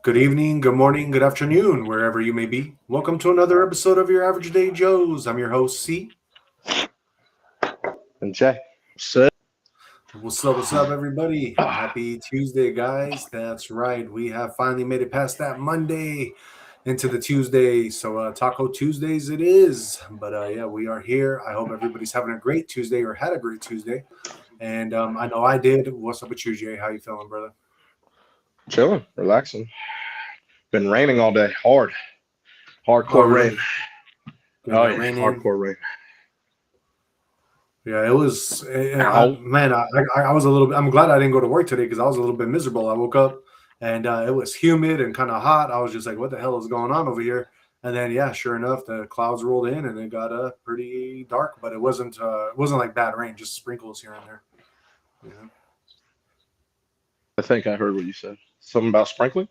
Good evening, good morning, good afternoon, wherever you may be. Welcome to another episode of your Average Day Joes. I'm your host, C. And Jay, sit. What's up, everybody? Happy Tuesday, guys. That's right. We have finally made it past that Monday into the Tuesday. So Taco Tuesdays it is. But yeah, we are here. I hope everybody's having a great Tuesday or had a great Tuesday. And I know I did. What's up with you, Jay? How you feeling, brother? Chilling, relaxing. Been raining all day. Hardcore really? rain. Oh, yeah, hardcore rain. Yeah, it was. Man, I was a little bit. I'm glad I didn't go to work today because I was a little bit miserable. I woke up and it was humid and kind of hot. I was just like, "What the hell is going on over here?" And then, yeah, sure enough, the clouds rolled in and it got pretty dark. But it wasn't like bad rain, just sprinkles here and there. Yeah. I think I heard what you said. Something about sprinkling?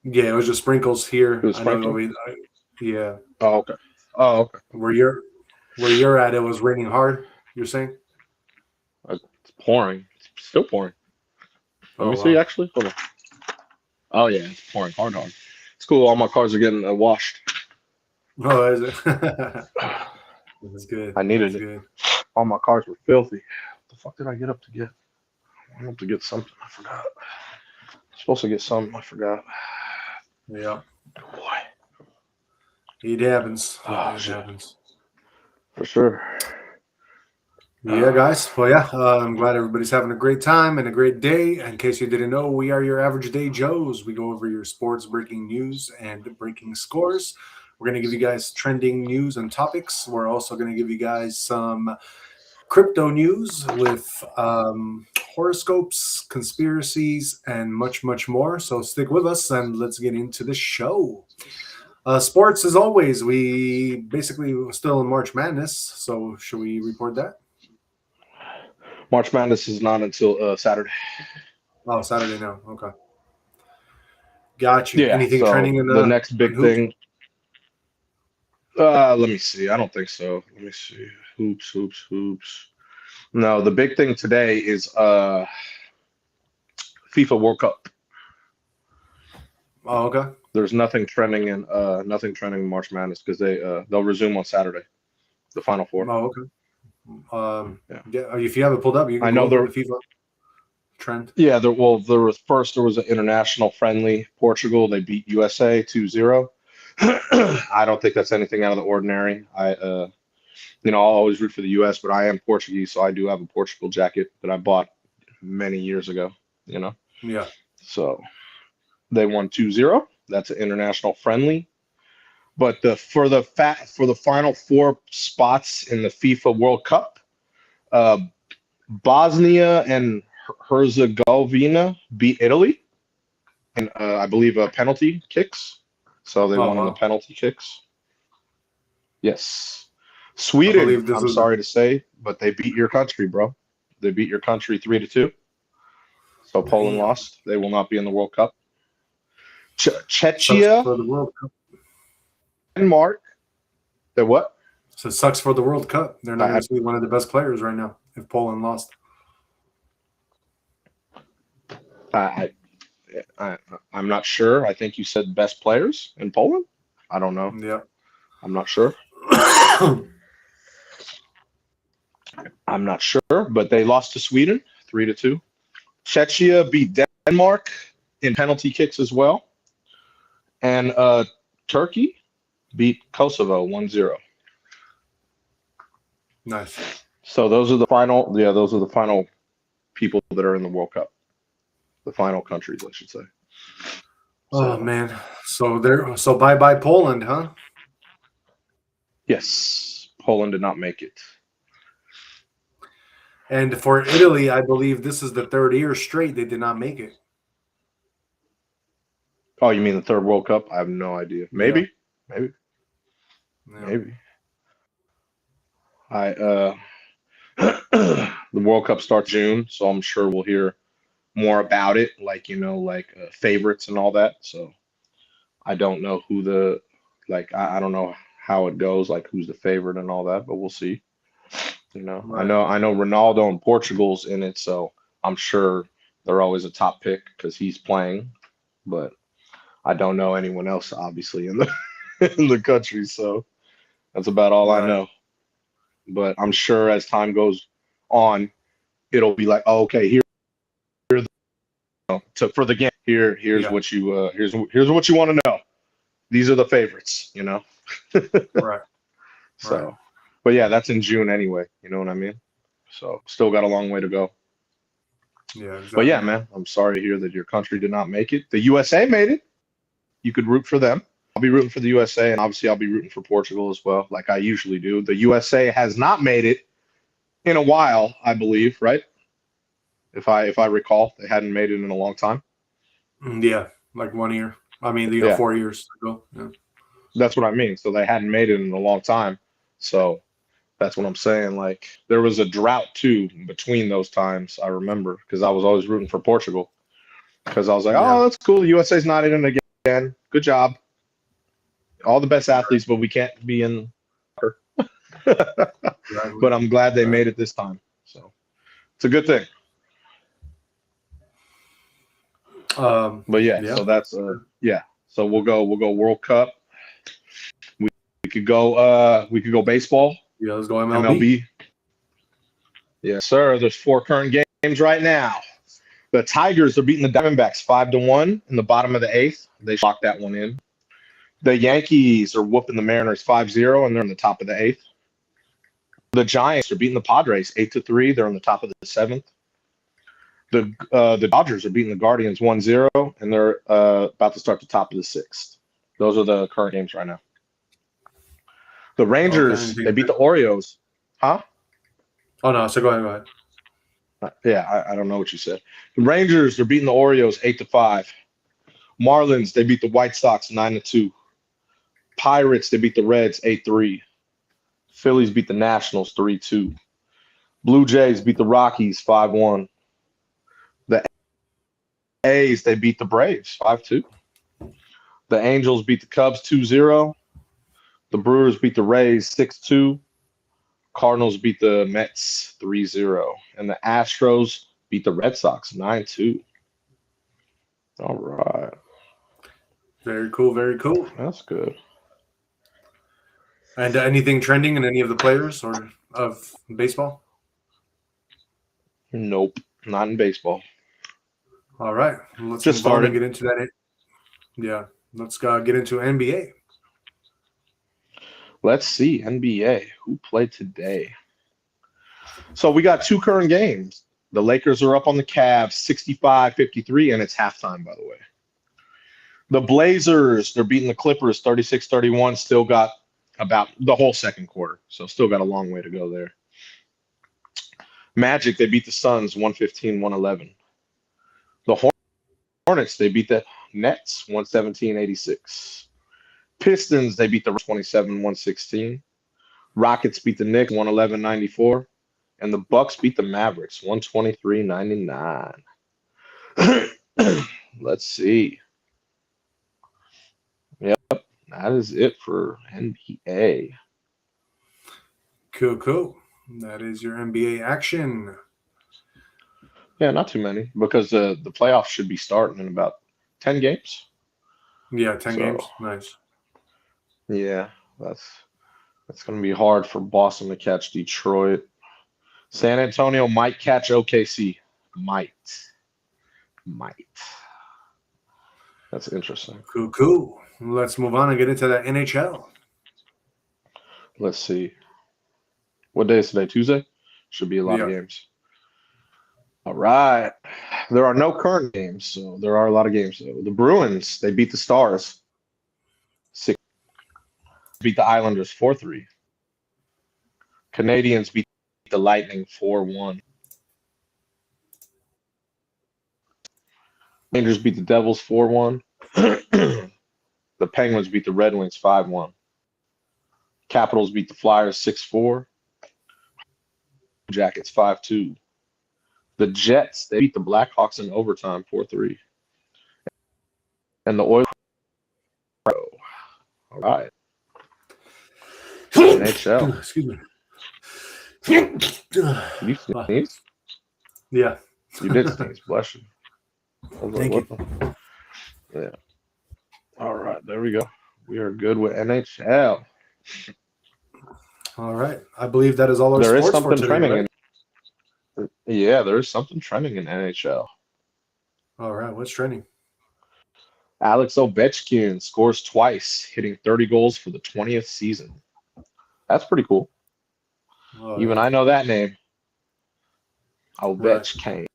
Yeah, it was just sprinkles here. It was sprinkling? Yeah. Oh, okay. Where you're at, it was raining hard. You're saying? It's pouring. It's still pouring. Let me see, wow. actually. Hold on. Oh, yeah, it's pouring hard. It's cool. All my cars are getting washed. Oh, is it? That's good. I needed That's it. good. All my cars were filthy. What the fuck did I get up to get? I went up to get something. I forgot. Supposed to get something. I forgot. Yeah. Good boy. It happens. Oh, it shit. happens. For sure. Yeah, guys. Well, yeah, I'm glad everybody's having a great time and a great day. In case you didn't know, we are your Average Day Joes. We go over your sports breaking news and breaking scores. We're going to give you guys trending news and topics. We're also going to give you guys some crypto news with horoscopes, conspiracies, and much, much more. So stick with us and let's get into the show. Sports, as always, we basically still in March Madness. So should we report that? March Madness is not until Saturday. Oh, Saturday now. Okay. Got you. Yeah. Anything So trending in the next big thing. Let me see. I don't think so. Let me see. Hoops. No, the big thing today is FIFA World Cup. Oh, okay. There's nothing trending in March Madness because they'll resume on Saturday, the Final Four. Oh, okay. Yeah. If you have it pulled up, you can I know go over the FIFA trend. Yeah, there was an international friendly. Portugal, they beat USA 2-0. I don't think that's anything out of the ordinary. I'll always root for the US, but I am Portuguese, so I do have a Portugal jacket that I bought many years ago, Yeah. So they won 2-0. That's an international friendly. But for the final four spots in the FIFA World Cup, Bosnia and Herzegovina beat Italy, and I believe penalty kicks. So they won on the penalty kicks. Yes, Sweden. I'm sorry to say, but they beat your country, bro. They beat your country 3-2. So Poland lost. They will not be in the World Cup. Czechia for the World Cup. Denmark. They what? So it sucks for the World Cup. They're not going to be one of the best players right now if Poland lost. I'm not sure. I think you said best players in Poland. I don't know. Yeah. I'm not sure. I'm not sure, but they lost to Sweden 3-2. Czechia beat Denmark in penalty kicks as well. And Turkey beat Kosovo 1-0. Nice. So those are the final people that are in the World Cup. The final countries, I should say. Oh man. So bye Poland, huh? Yes. Poland did not make it. And for Italy, I believe this is the third year straight they did not make it. Oh, you mean the third World Cup? I have no idea. Maybe. Yeah. Maybe. The World Cup starts June, so I'm sure we'll hear more about it, like favorites and all that. So I don't know who I don't know how it goes, like who's the favorite and all that, but we'll see. Right. I know Ronaldo and Portugal's in it, so I'm sure they're always a top pick because he's playing. But I don't know anyone else, obviously, in the in the country. So that's about all I Right. know. But I'm sure as time goes on, it'll be like, oh, okay, here for the game. Here's Yeah. what you here's what you want to know. These are the favorites, you know. Right. Right. So, but yeah, that's in June anyway. You know what I mean? So still got a long way to go. Yeah. But yeah, Exactly. man, I'm sorry to hear that your country did not make it. The USA made it. You could root for them. I'll be rooting for the USA, and obviously I'll be rooting for Portugal as well, like I usually do. The USA has not made it in a while, I believe, right? If I recall, they hadn't made it in a long time. Yeah. Like 1 year. I mean, Yeah, 4 years ago. Yeah. that's what I mean. So they hadn't made it in a long time. So that's what I'm saying. Like there was a drought too between those times. I remember because I was always rooting for Portugal because I was like, Yeah. oh, that's cool. The USA's not in it again. Good job. All the best athletes, but we can't be in. Exactly. But I'm glad they Exactly. made it this time. So it's a good thing. But yeah, Yeah. so that's yeah. So we'll go World Cup. We, we could go baseball, Yeah. Let's go MLB. MLB. Yes, sir. There's 4 current games right now. The Tigers are beating the Diamondbacks 5-1 in the bottom of the eighth. They locked that one in. The Yankees are whooping the Mariners 5-0, and they're in the top of the eighth. The Giants are beating the Padres 8-3. They're on the top of the seventh. The Dodgers are beating the Guardians 1-0, and they're about to start the top of the sixth. Those are the current games right now. The Okay. Rangers, they beat the Orioles. Huh? Oh no. So go ahead. Go ahead. Yeah, I don't know what you said. The Rangers, they're beating the Orioles 8-5. Marlins, they beat the White Sox 9-2. Pirates, they beat the Reds 8-3. Phillies beat the Nationals 3-2. Blue Jays beat the Rockies 5-1. The A's, they beat the Braves 5-2. The Angels beat the Cubs 2-0. The Brewers beat the Rays 6-2. Cardinals beat the Mets 3-0. And the Astros beat the Red Sox 9-2. All right. Very cool. Very cool. That's good. And anything trending in any of the players or of baseball? Nope. Not in baseball. All right. Let's Just move on and started. get into that. Yeah. Let's get into NBA. Let's see. NBA. Who played today? So we got 2 current games. The Lakers are up on the Cavs 65-53, and it's halftime, by the way. The Blazers, they're beating the Clippers 36-31. Still got about the whole second quarter. So still got a long way to go there. Magic, they beat the Suns 115-111. The Hornets, they beat the Nets 117-86. Pistons, they beat the 27-116. Rockets beat the Knicks 111-94. And the Bucks beat the Mavericks 123-99. Let's see. Yep, that is it for NBA. Cool. That is your NBA action. Yeah, not too many because the playoffs should be starting in about 10 games. Yeah, 10 So, games. Nice. yeah, that's going to be hard for Boston to catch Detroit. San Antonio might catch OKC. Might. That's interesting. Cool. Let's move on and get into the NHL. Let's see. What day is today? Tuesday? Should be a lot of Yeah. games. All right. There are no current games, so there are a lot of games. The Bruins, they beat the Stars. Beat the Islanders 4-3. Canadians beat the Lightning 4-1. Rangers beat the Devils 4-1. The Penguins beat the Red Wings 5-1. Capitals beat the Flyers 6-4. Jackets 5-2. The Jets, they beat the Blackhawks in overtime 4-3. And the Oilers. All right. NHL. Excuse me. You sneeze? Yeah. You did sneeze. Bless you. Thank you. Yeah. right, there we go. We are good with NHL. All right. I believe that is all our There is sports for something today, trending right? yeah, there is something trending in NHL. All right. What's trending? Alex Ovechkin scores twice, hitting 30 goals for the 20th season. That's pretty cool. Oh, Even yeah. I know that name. Right. Ovechkin.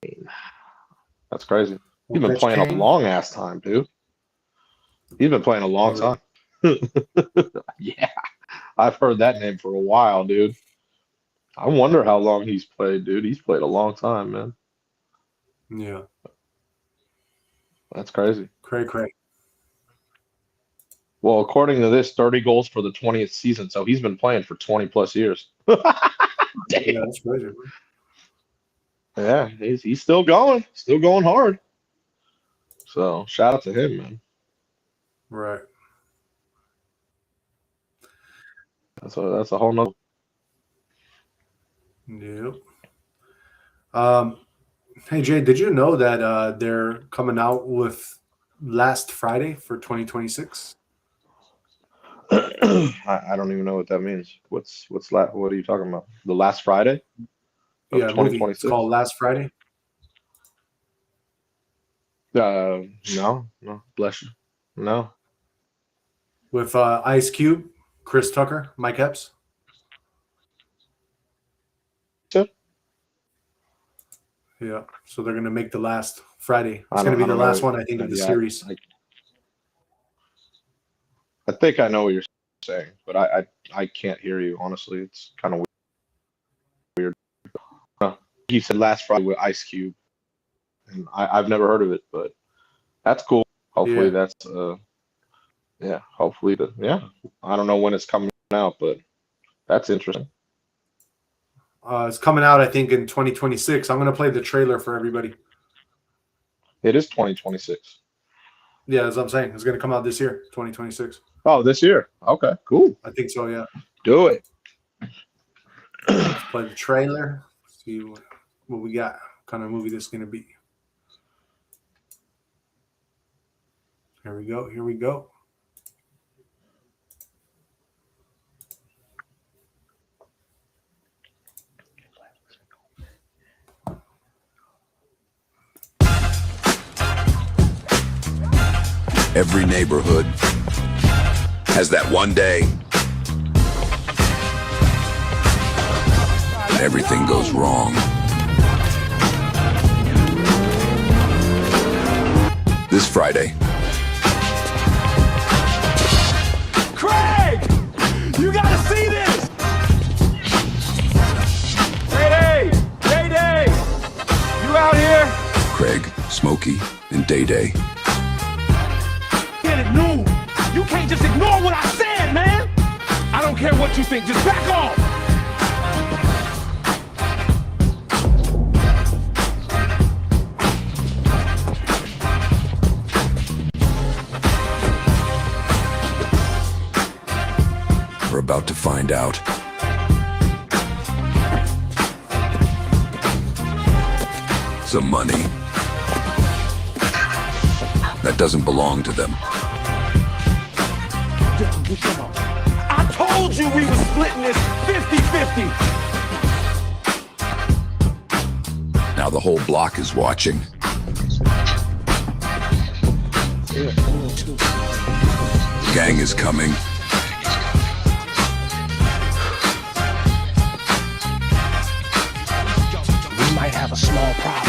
That's crazy. He's been playing a Ovechkin. long ass time, dude. He's been playing a long Oh, time. Yeah, I've heard that name for a while, dude. I wonder how long he's played, dude. He's played a long time, man. yeah. That's crazy. Cray. Well, according to this, 30 goals for the 20th season. So he's been playing for 20 plus years. Yeah, Damn. that's crazy. Yeah, he's still going hard. So shout out to him, man. Right. That's a whole nother. Yep. Hey Jay, did you know that they're coming out with last Friday for 2026? I don't even know what that means. What are you talking about? The last Friday of Yeah, movie. It's 2026? called Last Friday. No, bless you. No. With Ice Cube, Chris Tucker, Mike Epps. Yeah, so they're going to make the last Friday. It's going to be the last one, I think, of the series. I think I know what you're saying, but I can't hear you, honestly. It's kind of weird. He said last Friday with Ice Cube, and I've never heard of it, but that's cool. Hopefully that's hopefully I don't know when it's coming out, but that's interesting. It's coming out, I think, in 2026. I'm going to play the trailer for everybody. It is 2026. Yeah, as I'm saying, it's going to come out this year, 2026. Oh, this year. Okay, cool. I think so, yeah. Do it. Let's play the trailer. See what we got. What kind of movie this is going to be. Here we go. Every neighborhood has that one day when everything goes wrong. This Friday, Craig! You gotta see this! Day! You out here? Craig, Smokey, and Day. Get it new! You can't just ignore what I said, man! I don't care what you think, just back off! We're about to find out. Some money that doesn't belong to them. I told you we were splitting this 50-50! Now the whole block is watching. The gang is coming. We might have a small problem.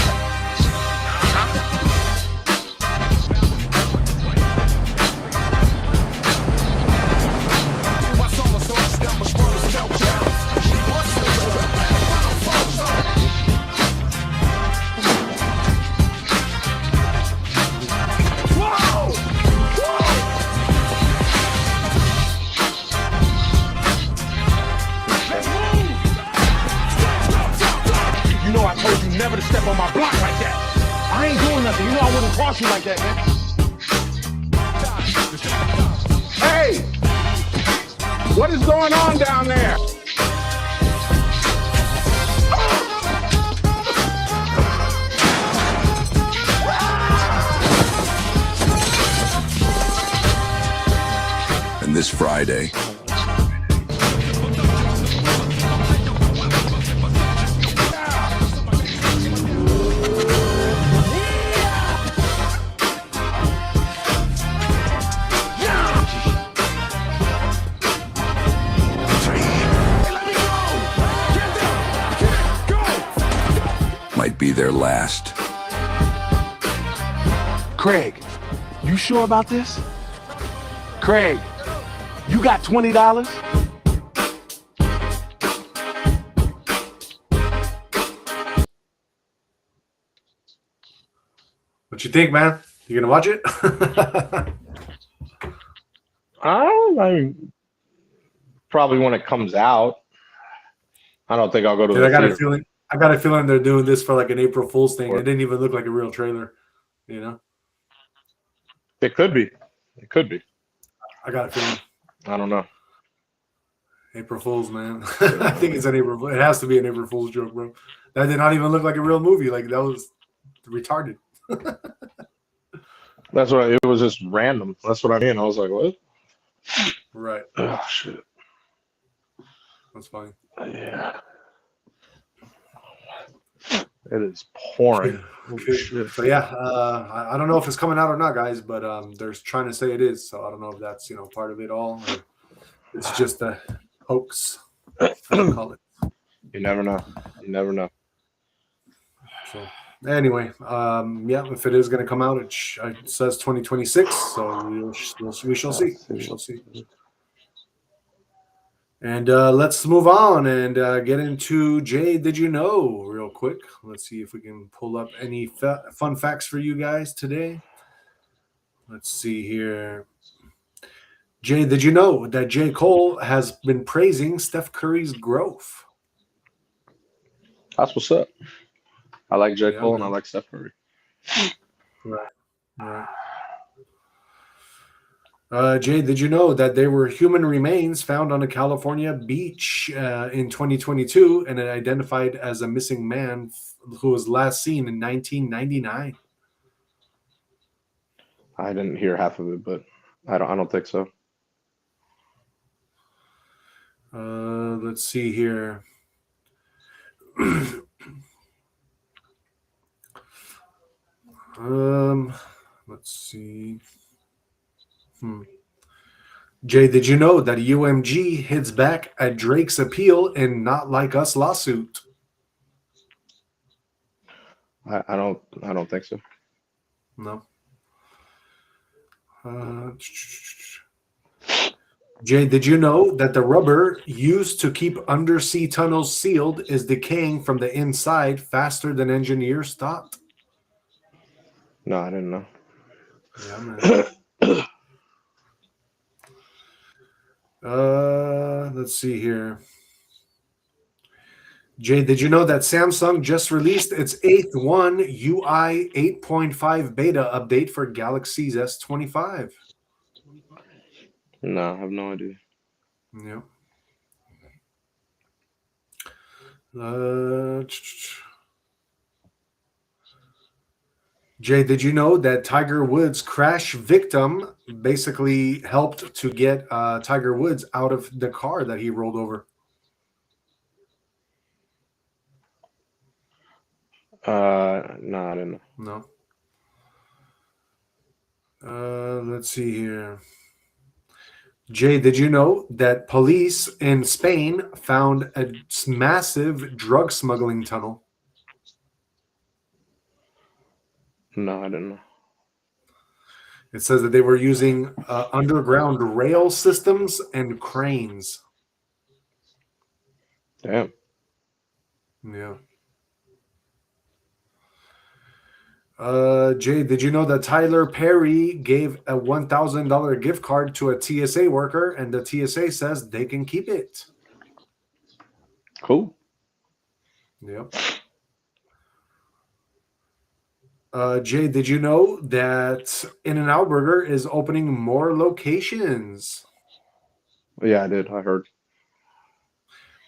Never to step on my block like that. I ain't doing nothing. You know I wouldn't cross you like that, man. Hey! What is going on down there? on this Friday. Might be their last. Craig, you sure about this? Craig, you got $20? What you think, man? You gonna watch it? I mean, probably when it comes out. I don't think I'll go to Dude, the I got a theater. feeling. I got a feeling they're doing this for like an April Fool's thing. It didn't even look like a real trailer. You know. It could be. It could be. I got a feeling. I don't know. April Fool's, man. I think it's an April Fool. It has to be an April Fool's joke, bro. That did not even look like a real movie. Like that was retarded. That's what it was. Just random. That's what I mean. I was like, what? Right. Oh shit. That's fine. Yeah. It is pouring. Oh, shit. So yeah, I don't know if it's coming out or not, guys, but they're trying to say it is. So I don't know if that's part of it all. Or it's just a hoax. Call it. You never know. You never know. So anyway, yeah, if it is going to come out, it says 2026. So we shall see. We shall see. And let's move on and get into Jay. Did you know real quick? Let's see if we can pull up any fun facts for you guys today. Let's see here. Jay, did you know that J. Cole has been praising Steph Curry's growth? That's what's up. I like J. Yeah, Cole man. and I like Steph Curry. Right. Right. Jay, did you know that there were human remains found on a California beach in 2022 and identified as a missing man who was last seen in 1999? I didn't hear half of it, but I don't think so. Let's see here. Let's see. Jay, did you know that UMG hits back at Drake's appeal in Not Like Us lawsuit? I don't think so. No. Jay, did you know that the rubber used to keep undersea tunnels sealed is decaying from the inside faster than engineers thought? No, I didn't know. Yeah, man. Let's see here. Jay, did you know that Samsung just released its 8th One UI 8.5 beta update for Galaxy's S25? No, I have no idea. Yeah. Jay, did you know that Tiger Woods' crash victim basically helped to get Tiger Woods out of the car that he rolled over? No, I didn't know. No. Let's see here. Jay, did you know that police in Spain found a massive drug smuggling tunnel? No, I didn't know. It says that they were using underground rail systems and cranes. Damn. Yeah. Jay, did you know that Tyler Perry gave a $1,000 gift card to a TSA worker and the TSA says they can keep it? Cool. Yep. Jay, did you know that In-N-Out Burger is opening more locations? Yeah, I did. I heard.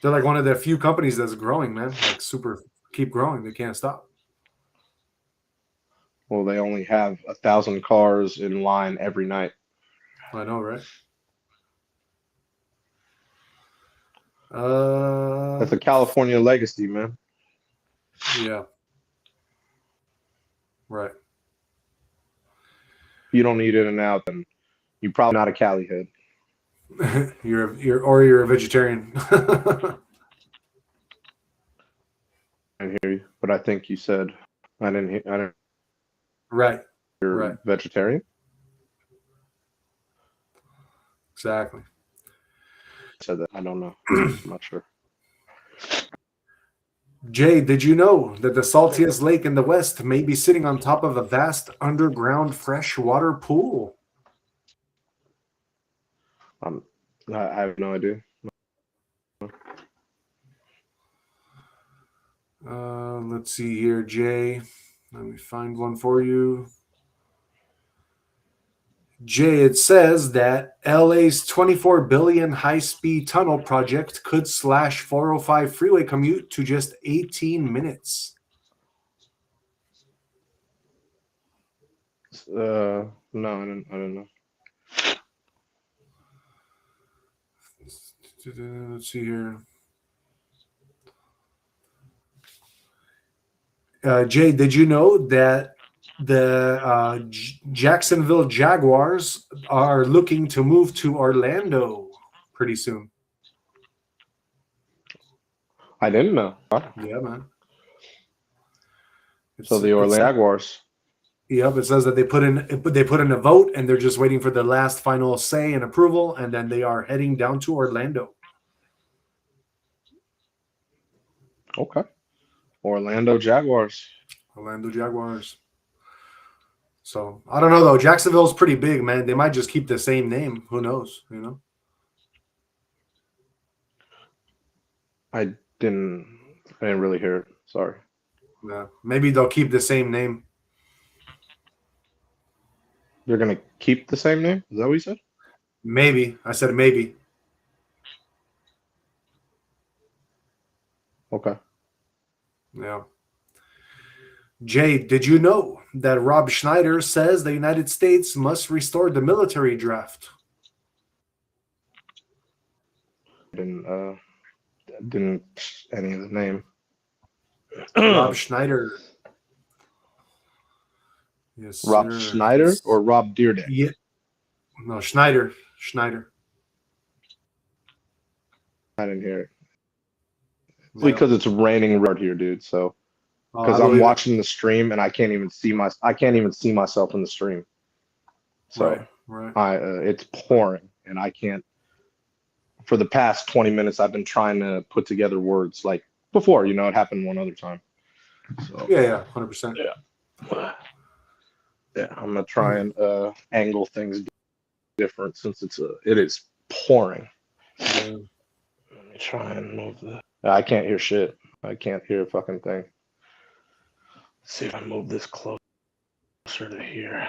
They're like one of the few companies that's growing, man. Like super, keep growing. They can't stop. Well, they only have 1,000 cars in line every night. I know, right? That's a California legacy, man. Yeah. Right. If you don't eat In and Out, then you're probably not a Cali head. You're a vegetarian. I hear you, but I think you said I didn't Right. hear Right. vegetarian. Exactly. Said that. I don't know. I'm not sure. Jay, did you know that the saltiest lake in the West may be sitting on top of a vast underground freshwater pool? I have no idea. Let's see here, Jay. Let me find one for you. Jay, it says that LA's 24 billion high-speed tunnel project could slash 405 freeway commute to just 18 minutes. No, I didn't know. Let's see here. Jay, did you know that the Jacksonville Jaguars are looking to move to Orlando pretty soon? I didn't know. Yeah, man. So the Orlando Jaguars. Yep, it says that they put in a vote and they're just waiting for the last final say and approval, and then they are heading down to Orlando. Okay. Orlando Jaguars. Orlando Jaguars. So I don't know though. Jacksonville's pretty big, man. They might just keep the same name. Who knows? You know. I didn't really hear it. Sorry. Yeah, maybe they'll keep the same name. They're gonna keep the same name? Is that what you said? Maybe. I said maybe. Okay. Yeah. Jay, did you know that Rob Schneider says the United States must restore the military draft? Didn't any of the name. Rob Schneider. Yes, Rob sir. Schneider or Rob Deerday? Yeah. No, Schneider. Schneider. I didn't hear it. Yeah. Because it's raining right here, dude. So because I'm watching the stream and I can't even see myself in the stream. So right. It's pouring and I can't. For the past 20 minutes, I've been trying to put together words like before. You know, it happened one other time. So yeah, 100%. Yeah, I'm gonna try and angle things different since it is pouring. Let me try and move the. I can't hear shit. I can't hear a fucking thing. Let's see if I move this closer to here.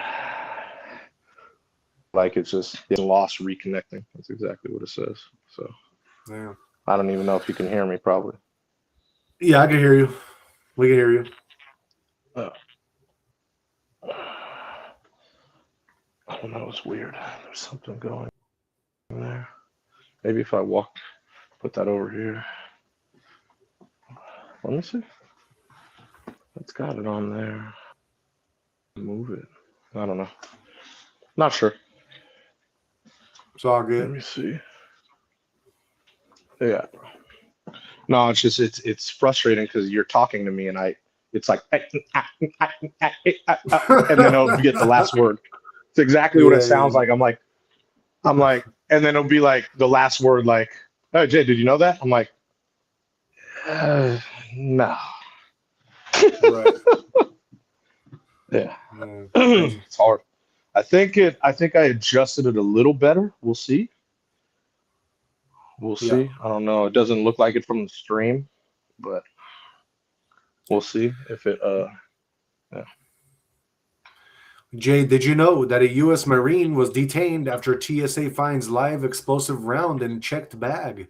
Like it's just getting lost reconnecting. That's exactly what it says. So yeah. I don't even know if you can hear me. Probably. Yeah, I can hear you. We can hear you. I don't know. It's weird. There's something going on there. Maybe if I put that over here. Let me see. It's got it on there. Move it. I don't know. Not sure. It's all good. Let me see. Yeah. No, it's just it's frustrating because you're talking to me and it's like and then I'll get the last word. It's exactly what it sounds like. I'm like, and then it'll be like the last word, like, "Oh, Jay, did you know that?" I'm like, no. Right. Yeah. It's hard. I think I adjusted it a little better. We'll see. We'll see. I don't know. It doesn't look like it from the stream, but we'll see if it yeah. Jay, did you know that a U.S. Marine was detained after TSA finds live explosive round in checked bag?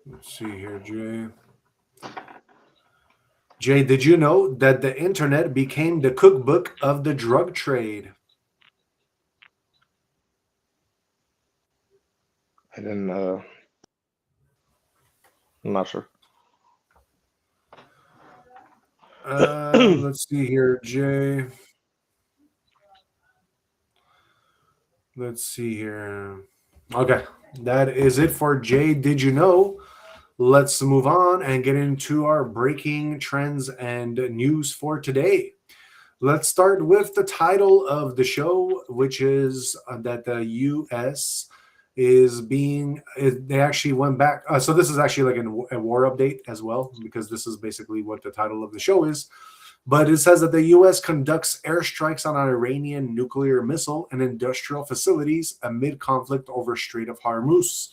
Let's see here, Jay. Jay, did you know that the internet became the cookbook of the drug trade? I didn't. I'm not sure. Let's see here, Jay. Let's see here. Okay, that is it for Jay. Did you know? Let's move on and get into our breaking trends and news for today. Let's start with the title of the show, which is that the U.S. they actually went back. So this is actually like a war update as well, because this is basically what the title of the show is. But it says that the U.S. conducts airstrikes on an Iranian nuclear missile and industrial facilities amid conflict over Strait of Hormuz.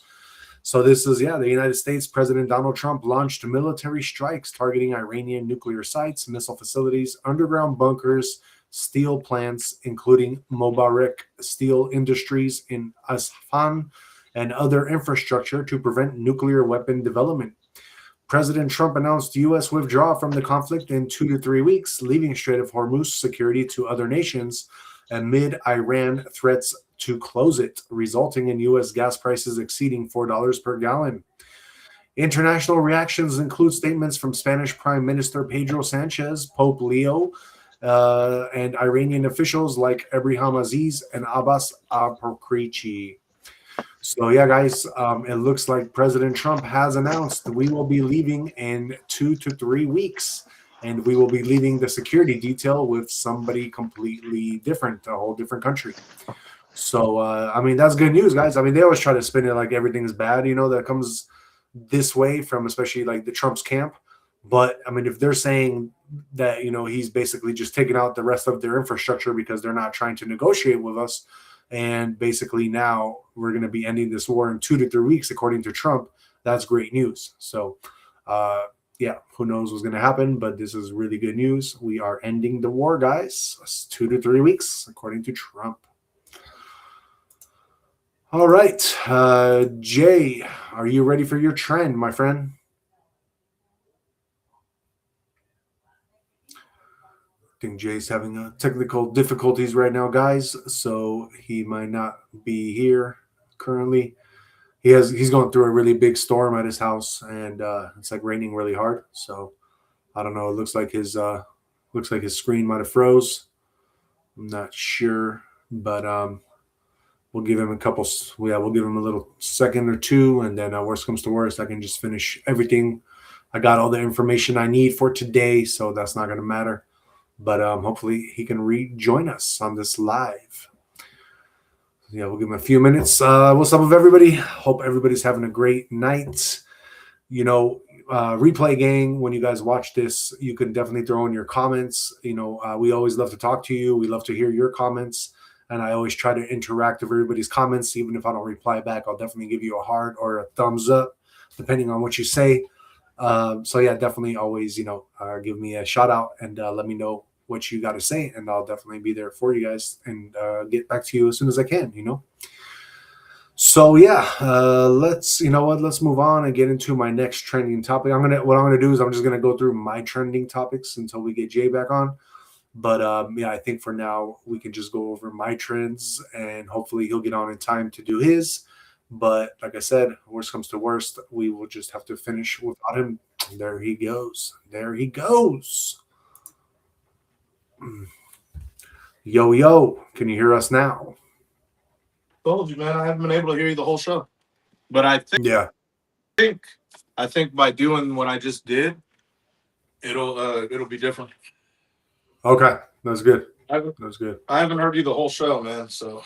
So this is, the United States President Donald Trump launched military strikes targeting Iranian nuclear sites, missile facilities, underground bunkers, steel plants, including Mobarak Steel Industries in Isfahan, and other infrastructure to prevent nuclear weapon development. President Trump announced U.S. withdrawal from the conflict in 2 to 3 weeks, leaving Strait of Hormuz security to other nations amid Iran threats to close it, resulting in U.S. gas prices exceeding $4 per gallon. International reactions include statements from Spanish Prime Minister Pedro Sanchez, Pope Leo, and Iranian officials like Ebrahim Aziz and Abbas Al-Pakrichi. So, guys, it looks like President Trump has announced we will be leaving in 2 to 3 weeks, and we will be leaving the security detail with somebody completely different, a whole different country. So, that's good news, guys. They always try to spin it like everything's bad, that comes this way from especially like the Trump's camp. But, if they're saying that, he's basically just taking out the rest of their infrastructure because they're not trying to negotiate with us, and basically now we're going to be ending this war in 2 to 3 weeks, according to Trump, that's great news. So, who knows what's going to happen, but this is really good news. We are ending the war, guys. It's 2 to 3 weeks, according to Trump. All right. Jay, are you ready for your trend, my friend? I think Jay's having technical difficulties right now, guys, so he might not be here currently. He's going through a really big storm at his house, and it's like raining really hard. So I don't know. It looks like his screen might have froze. I'm not sure, but we'll give him we'll give him a little second or two, and then worst comes to worst, I can just finish everything. I got all the information I need for today, so that's not going to matter. But hopefully he can rejoin us on this live. We'll give him a few minutes. What's up with everybody? Hope everybody's having a great night. Replay gang, when you guys watch this, you can definitely throw in your comments. We always love to talk to you. We love to hear your comments. And I always try to interact with everybody's comments. Even if I don't reply back, I'll definitely give you a heart or a thumbs up, depending on what you say. Definitely always, give me a shout out and let me know what you got to say, and I'll definitely be there for you guys and get back to you as soon as I can. So let's move on and get into my next trending topic. What I'm gonna do is I'm just gonna go through my trending topics until we get Jay back on. But I think for now we can just go over my trends, and hopefully he'll get on in time to do his. But like I said, worst comes to worst, we will just have to finish without him. There he goes. Yo, can you hear us now? Told you, man. I haven't been able to hear you the whole show, but I think by doing what I just did, it'll be different. Okay, that's good. That's good. I haven't heard you the whole show, man. So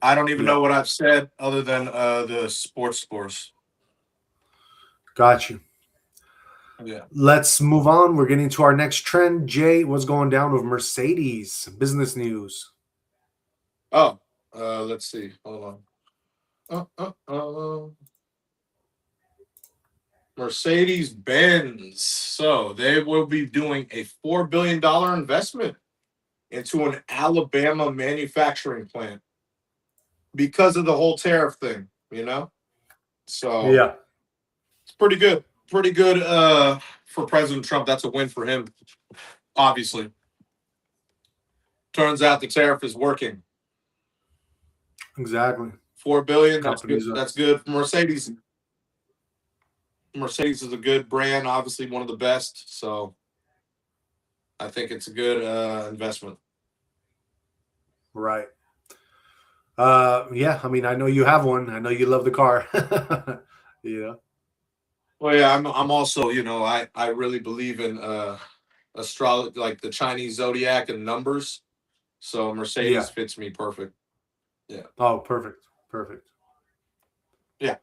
I don't even know what I've said other than the sports scores. Got you. Yeah. Let's move on. We're getting to our next trend. Jay, what's going down with Mercedes? Business news. Oh, let's see. Hold on. Mercedes-Benz. So they will be doing a $4 billion investment into an Alabama manufacturing plant because of the whole tariff thing, So yeah, it's pretty good for for President Trump, that's a win for him. Obviously, turns out the tariff is working. Exactly. $4 billion. That's Companies good. are- That's good for Mercedes. Mercedes is a good brand, obviously one of the best. So I think it's a good investment. Right. Yeah. I mean, I know you have one. I know you love the car. Yeah. Well, yeah, I'm also, I really believe in astrology, like the Chinese zodiac and numbers. So Mercedes fits me perfect. Yeah. Oh, perfect. Perfect. Yeah.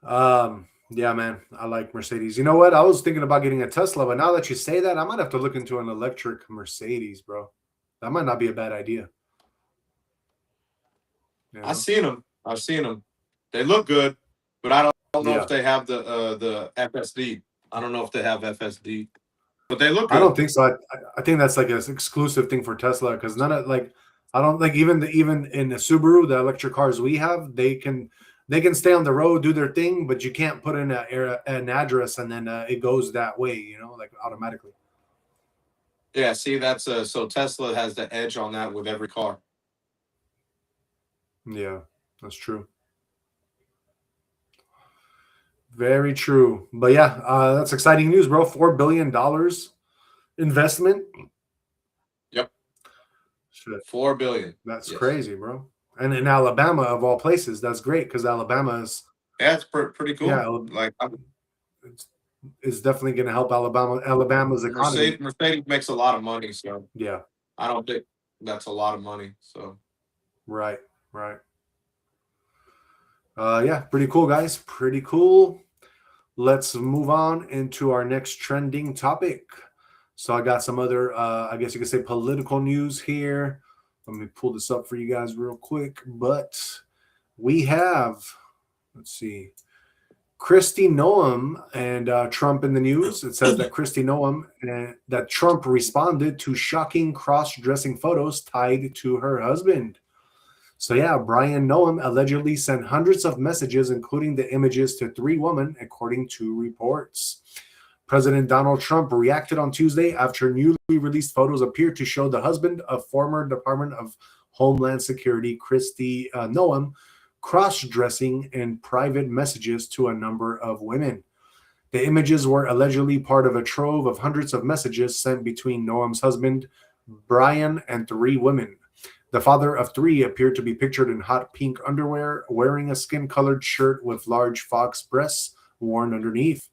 Yeah, man. I like Mercedes. You know what? I was thinking about getting a Tesla, but now that you say that, I might have to look into an electric Mercedes, bro. That might not be a bad idea. You know? I've seen them. They look good, but I don't know Yeah. if they have the FSD. I don't know if they have FSD, but they look good. I don't think so. I think that's like an exclusive thing for Tesla because none of like I don't like even in the Subaru, the electric cars we have, they can stay on the road, do their thing, but you can't put in an address and then it goes that way, like automatically. Yeah, see, that's so Tesla has the edge on that with every car. Yeah, that's true. Very true. But yeah, that's exciting news, bro. $4 billion investment. Yep. Shit. $4 billion. That's crazy, bro. And in Alabama, of all places, that's great because Alabama is. Yeah, it's pretty cool. Yeah, like it's definitely going to help Alabama's economy. Mercedes makes a lot of money, so yeah, I don't think that's a lot of money. So right. Yeah, pretty cool, guys. Pretty cool. Let's move on into our next trending topic. So I got some other, I guess you could say, political news here. Let me pull this up for you guys real quick. But we have, let's see, Kristi Noem and Trump in the news. It says that Kristi Noem that Trump responded to shocking cross-dressing photos tied to her husband. So yeah, Brian Noem allegedly sent hundreds of messages, including the images, to 3 women, according to reports. President Donald Trump reacted on Tuesday after newly released photos appeared to show the husband of former Department of Homeland Security Kristi Noem cross-dressing in private messages to a number of women. The images were allegedly part of a trove of hundreds of messages sent between Noem's husband, Brian, and 3 women. The father of 3 appeared to be pictured in hot pink underwear, wearing a skin-colored shirt with large fox breasts worn underneath.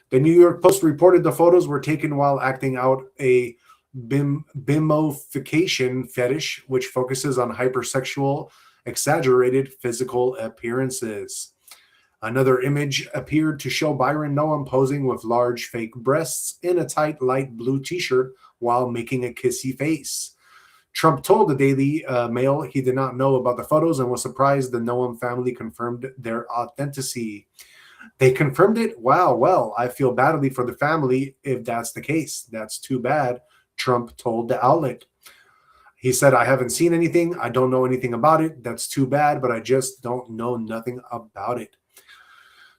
The New York Post reported the photos were taken while acting out a bimofication fetish, which focuses on hypersexual, exaggerated physical appearances. Another image appeared to show Byron Noem posing with large fake breasts in a tight light blue t-shirt while making a kissy face. Trump told the Daily Mail he did not know about the photos and was surprised the Noem family confirmed their authenticity. They confirmed it? Wow, well, I feel badly for the family if that's the case. That's too bad, Trump told the outlet. He said, I haven't seen anything. I don't know anything about it. That's too bad, but I just don't know nothing about it.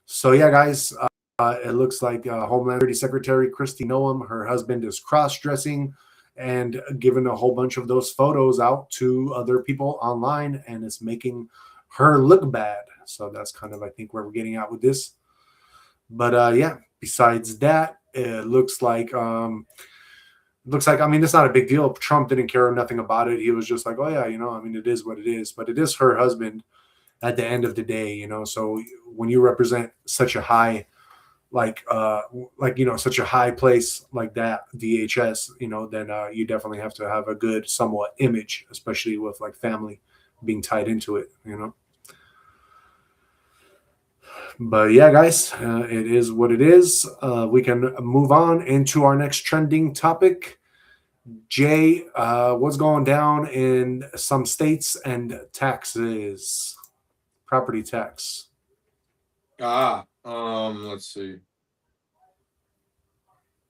So yeah, guys, it looks like Homeland Security Secretary Kristi Noem, her husband is cross-dressing and giving a whole bunch of those photos out to other people online, and it's making her look bad. So that's kind of, I think, where we're getting at with this. But yeah, besides that, it looks like I mean, it's not a big deal. Trump didn't care nothing about it. He was just like, oh yeah, I mean, it is what it is. But it is her husband at the end of the day, So when you represent such a high, such a high place like that, DHS, then you definitely have to have a good, somewhat image, especially with like family being tied into it, But yeah, guys, it is what it is. We can move on into our next trending topic. Jay, what's going down in some states and taxes, property tax? Let's see.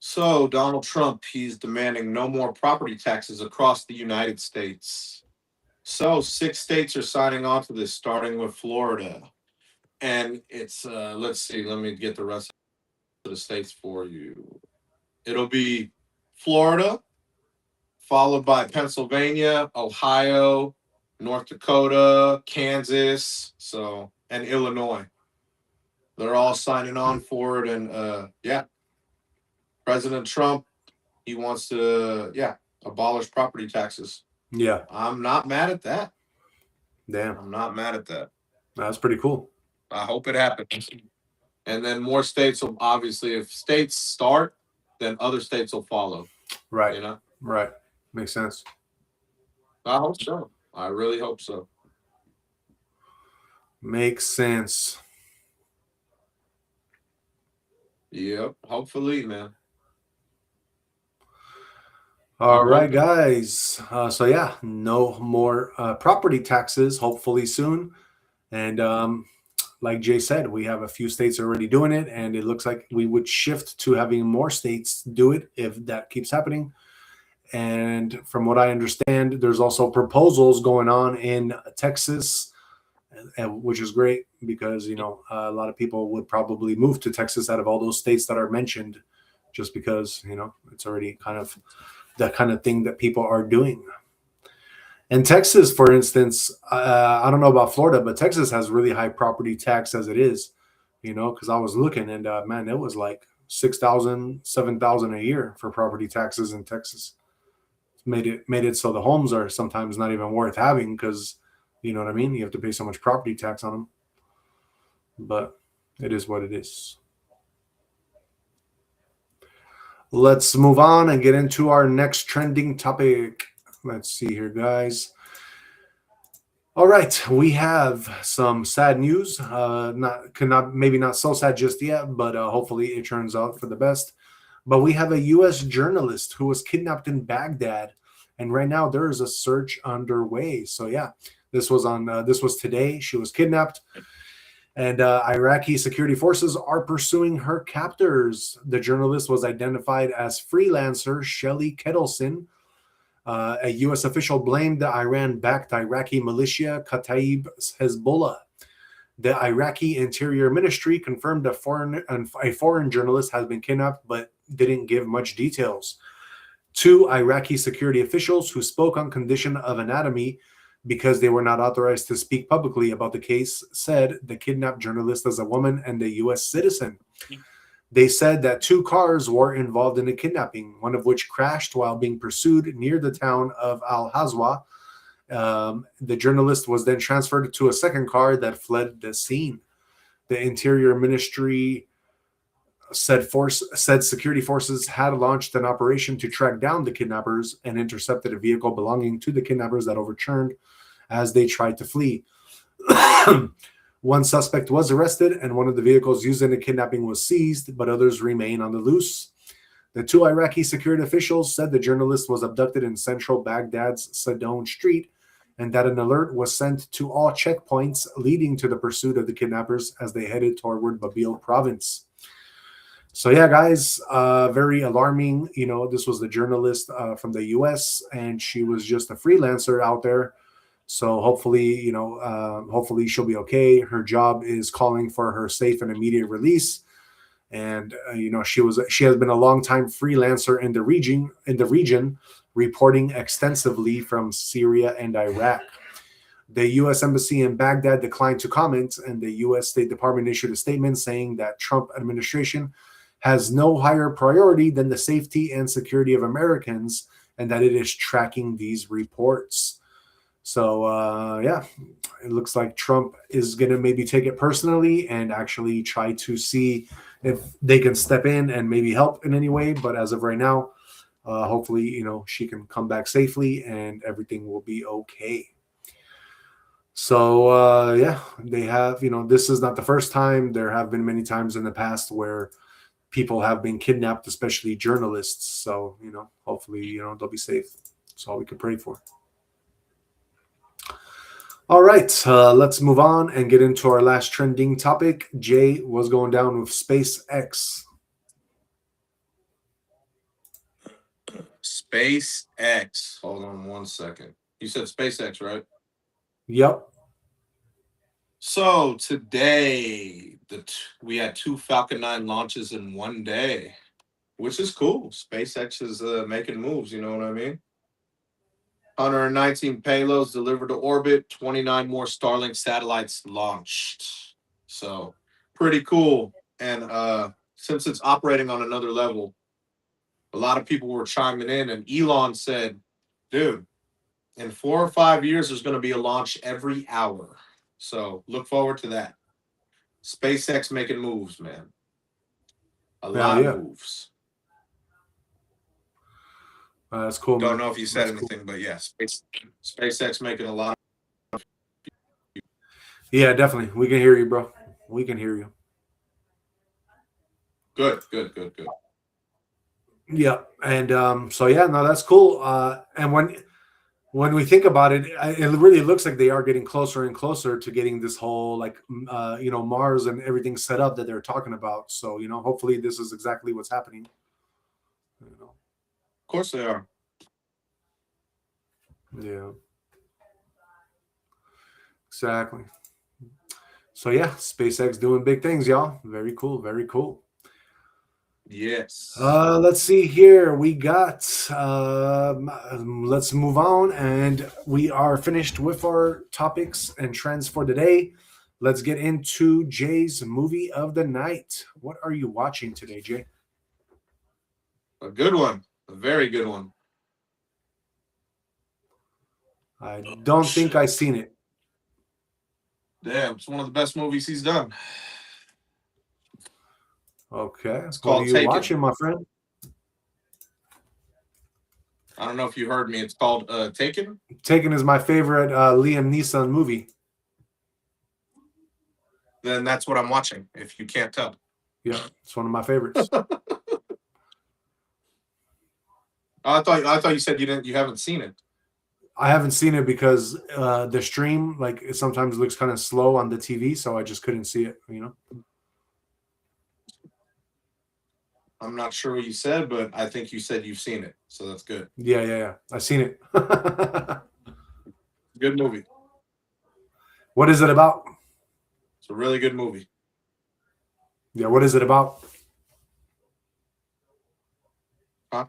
So Donald Trump, he's demanding no more property taxes across the United States. So 6 states are signing on to this, starting with Florida. And it's let's see, let me get the rest of the states for you. It'll be Florida, followed by Pennsylvania, Ohio, North Dakota, Kansas, so and Illinois. They're all signing on for it, and yeah, President Trump, he wants to abolish property taxes. Yeah. I'm not mad at that. Damn. I'm not mad at that. That's pretty cool. I hope it happens. And then more states will obviously, if states start, then other states will follow. Right. You know? Right. Makes sense. I hope so. I really hope so. Makes sense. Yep. Hopefully, man. All right, guys. So yeah, no more property taxes, hopefully soon. And like Jay said, we have a few states already doing it, and it looks like we would shift to having more states do it if that keeps happening. And from what I understand, there's also proposals going on in Texas, which is great because, you know, a lot of people would probably move to Texas out of all those states that are mentioned just because, you know, it's already kind of that kind of thing that people are doing. And Texas, for instance, I don't know about Florida, but Texas has really high property tax as it is, you know, because I was looking and man, it was like $6,000, $7,000 a year for property taxes in Texas. Made it so the homes are sometimes not even worth having because, you know what I mean? You have to pay so much property tax on them. But it is what it is. Let's move on and get into our next trending topic. Let's see here, guys. All right, we have some sad news. Maybe not so sad just yet, but hopefully it turns out for the best. But we have a U.S. journalist who was kidnapped in Baghdad, and right now there is a search underway. So yeah, this was today. She was kidnapped, and Iraqi security forces are pursuing her captors. The journalist was identified as freelancer Shelly Kettleson. A U.S. official blamed the Iran-backed Iraqi militia Kataib Hezbollah. The Iraqi Interior Ministry confirmed a foreign journalist has been kidnapped, but didn't give much details. Two Iraqi security officials who spoke on condition of anonymity because they were not authorized to speak publicly about the case said the kidnapped journalist is a woman and a U.S. citizen. They said that two cars were involved in the kidnapping, one of which crashed while being pursued near the town of Al-Hazwa. The journalist was then transferred to a second car that fled the scene. The Interior Ministry said security forces had launched an operation to track down the kidnappers and intercepted a vehicle belonging to the kidnappers that overturned as they tried to flee. One suspect was arrested and one of the vehicles used in the kidnapping was seized, but others remain on the loose. The two Iraqi security officials said the journalist was abducted in central Baghdad's Sadone Street and that an alert was sent to all checkpoints leading to the pursuit of the kidnappers as they headed toward Babil province. So yeah, guys, very alarming. You know, this was the journalist from the U.S. and she was just a freelancer out there. So hopefully, hopefully she'll be okay. Her job is calling for her safe and immediate release. And she has been a long-time freelancer in the region, reporting extensively from Syria and Iraq. The U.S. Embassy in Baghdad declined to comment, and the U.S. State Department issued a statement saying that Trump administration has no higher priority than the safety and security of Americans, and that it is tracking these reports. So, yeah, it looks like Trump is going to maybe take it personally and actually try to see if they can step in and maybe help in any way. But as of right now, hopefully, she can come back safely and everything will be okay. So, yeah, they have, this is not the first time. There have been many times in the past where people have been kidnapped, especially journalists. So, hopefully, they'll be safe. That's all we can pray for. All right, let's move on and get into our last trending topic. Jay, what's going down with SpaceX? SpaceX. Hold on one second. You said SpaceX, right? Yep. So today, we had 2 Falcon 9 launches in one day, which is cool. SpaceX is making moves, you know what I mean? 119 payloads delivered to orbit, 29 more Starlink satellites launched. So pretty cool. And since it's operating on another level, a lot of people were chiming in, and Elon said, dude, in 4 or 5 years, there's going to be a launch every hour. So look forward to that. SpaceX making moves, man. A lot of moves. That's cool, Don't man. know if you said That's anything, but yeah, SpaceX making a lot. Yeah, definitely. We can hear you, bro. We can hear you. Good. Yeah, and so yeah, no, that's cool. And when we think about it, it really looks like they are getting closer and closer to getting this whole Mars and everything set up that they're talking about. So hopefully this is exactly what's happening. Of course they are. Yeah. Exactly. So yeah, SpaceX doing big things, y'all. Very cool. Very cool. Yes. Let's see here. We got let's move on, and we are finished with our topics and trends for today. Let's get into Jay's movie of the night. What are you watching today, Jay? A good one. A very good one. I don't think I've seen it. Damn, it's one of the best movies he's done. Okay. It's What are called you Taken. watching, my friend? I don't know if you heard me. It's called Taken. Taken is my favorite Liam Neeson movie. Then that's what I'm watching, if you can't tell. Yeah, it's one of my favorites. I thought you said you haven't seen it. I haven't seen it because the stream, it sometimes looks kind of slow on the TV, so I just couldn't see it, I'm not sure what you said, but I think you said you've seen it, so that's good. Yeah. I've seen it. Good movie. What is it about? It's a really good movie. Yeah, what is it about? Huh?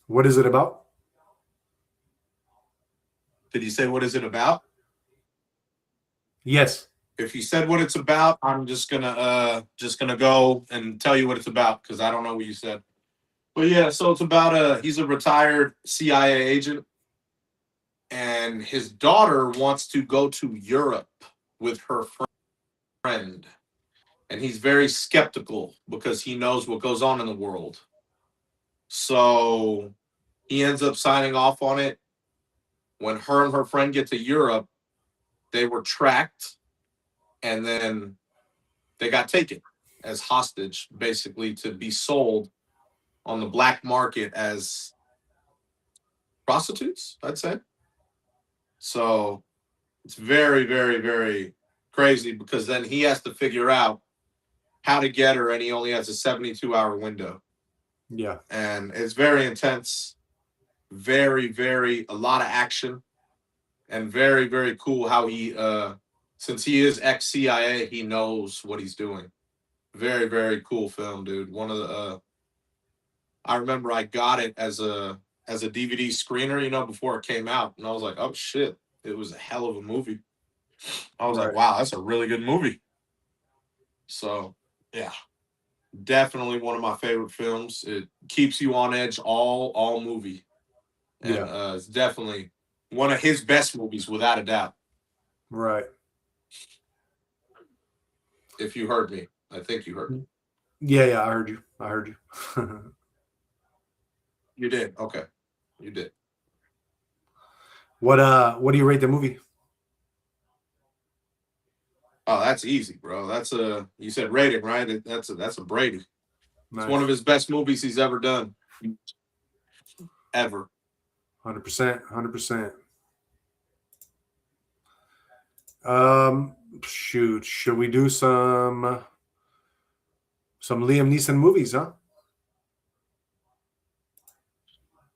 What is it about? Did you say what is it about? Yes. If you said what it's about, I'm just gonna go and tell you what it's about because I don't know what you said. But yeah, so it's about he's a retired CIA agent, and his daughter wants to go to Europe with her friend, and he's very skeptical because he knows what goes on in the world. So he ends up signing off on it. When her and her friend get to Europe, they were tracked, and then they got taken as hostage, basically, to be sold on the black market as prostitutes, I'd say. So it's very, very, very crazy because then he has to figure out how to get her, and he only has a 72-hour window. Yeah. And it's very intense, very, very, a lot of action, and very, very cool how he, since he is ex-CIA, he knows what he's doing. Very, very cool film, dude. One of the, I remember I got it as a DVD screener, before it came out, and I was like, oh shit, it was a hell of a movie. I was like, wow, that's a really good movie. So, yeah, definitely one of my favorite films. It keeps you on edge all movie, and it's definitely one of his best movies, without a doubt. Right. If you heard me, I think you heard me. Yeah, I heard you. You did. Okay, you did. What do you rate the movie? Oh, that's easy, bro. That's you said rating, right? That's a Brady. Nice. It's one of his best movies he's ever done. Ever. 100%. Shoot, should we do some Liam Neeson movies, huh?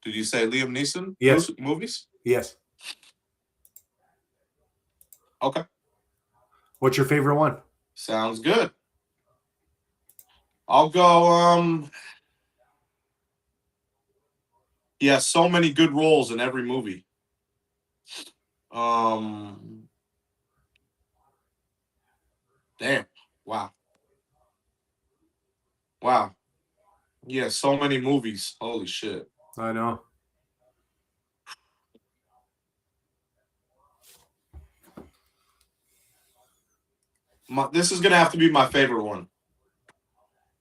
Did you say Liam Neeson? Yes. Movies? Yes. Okay. What's your favorite one? Sounds good. I'll go. Yeah, so many good roles in every movie. Damn. Wow. Wow. Yeah, so many movies. Holy shit. I know. This is gonna have to be my favorite one.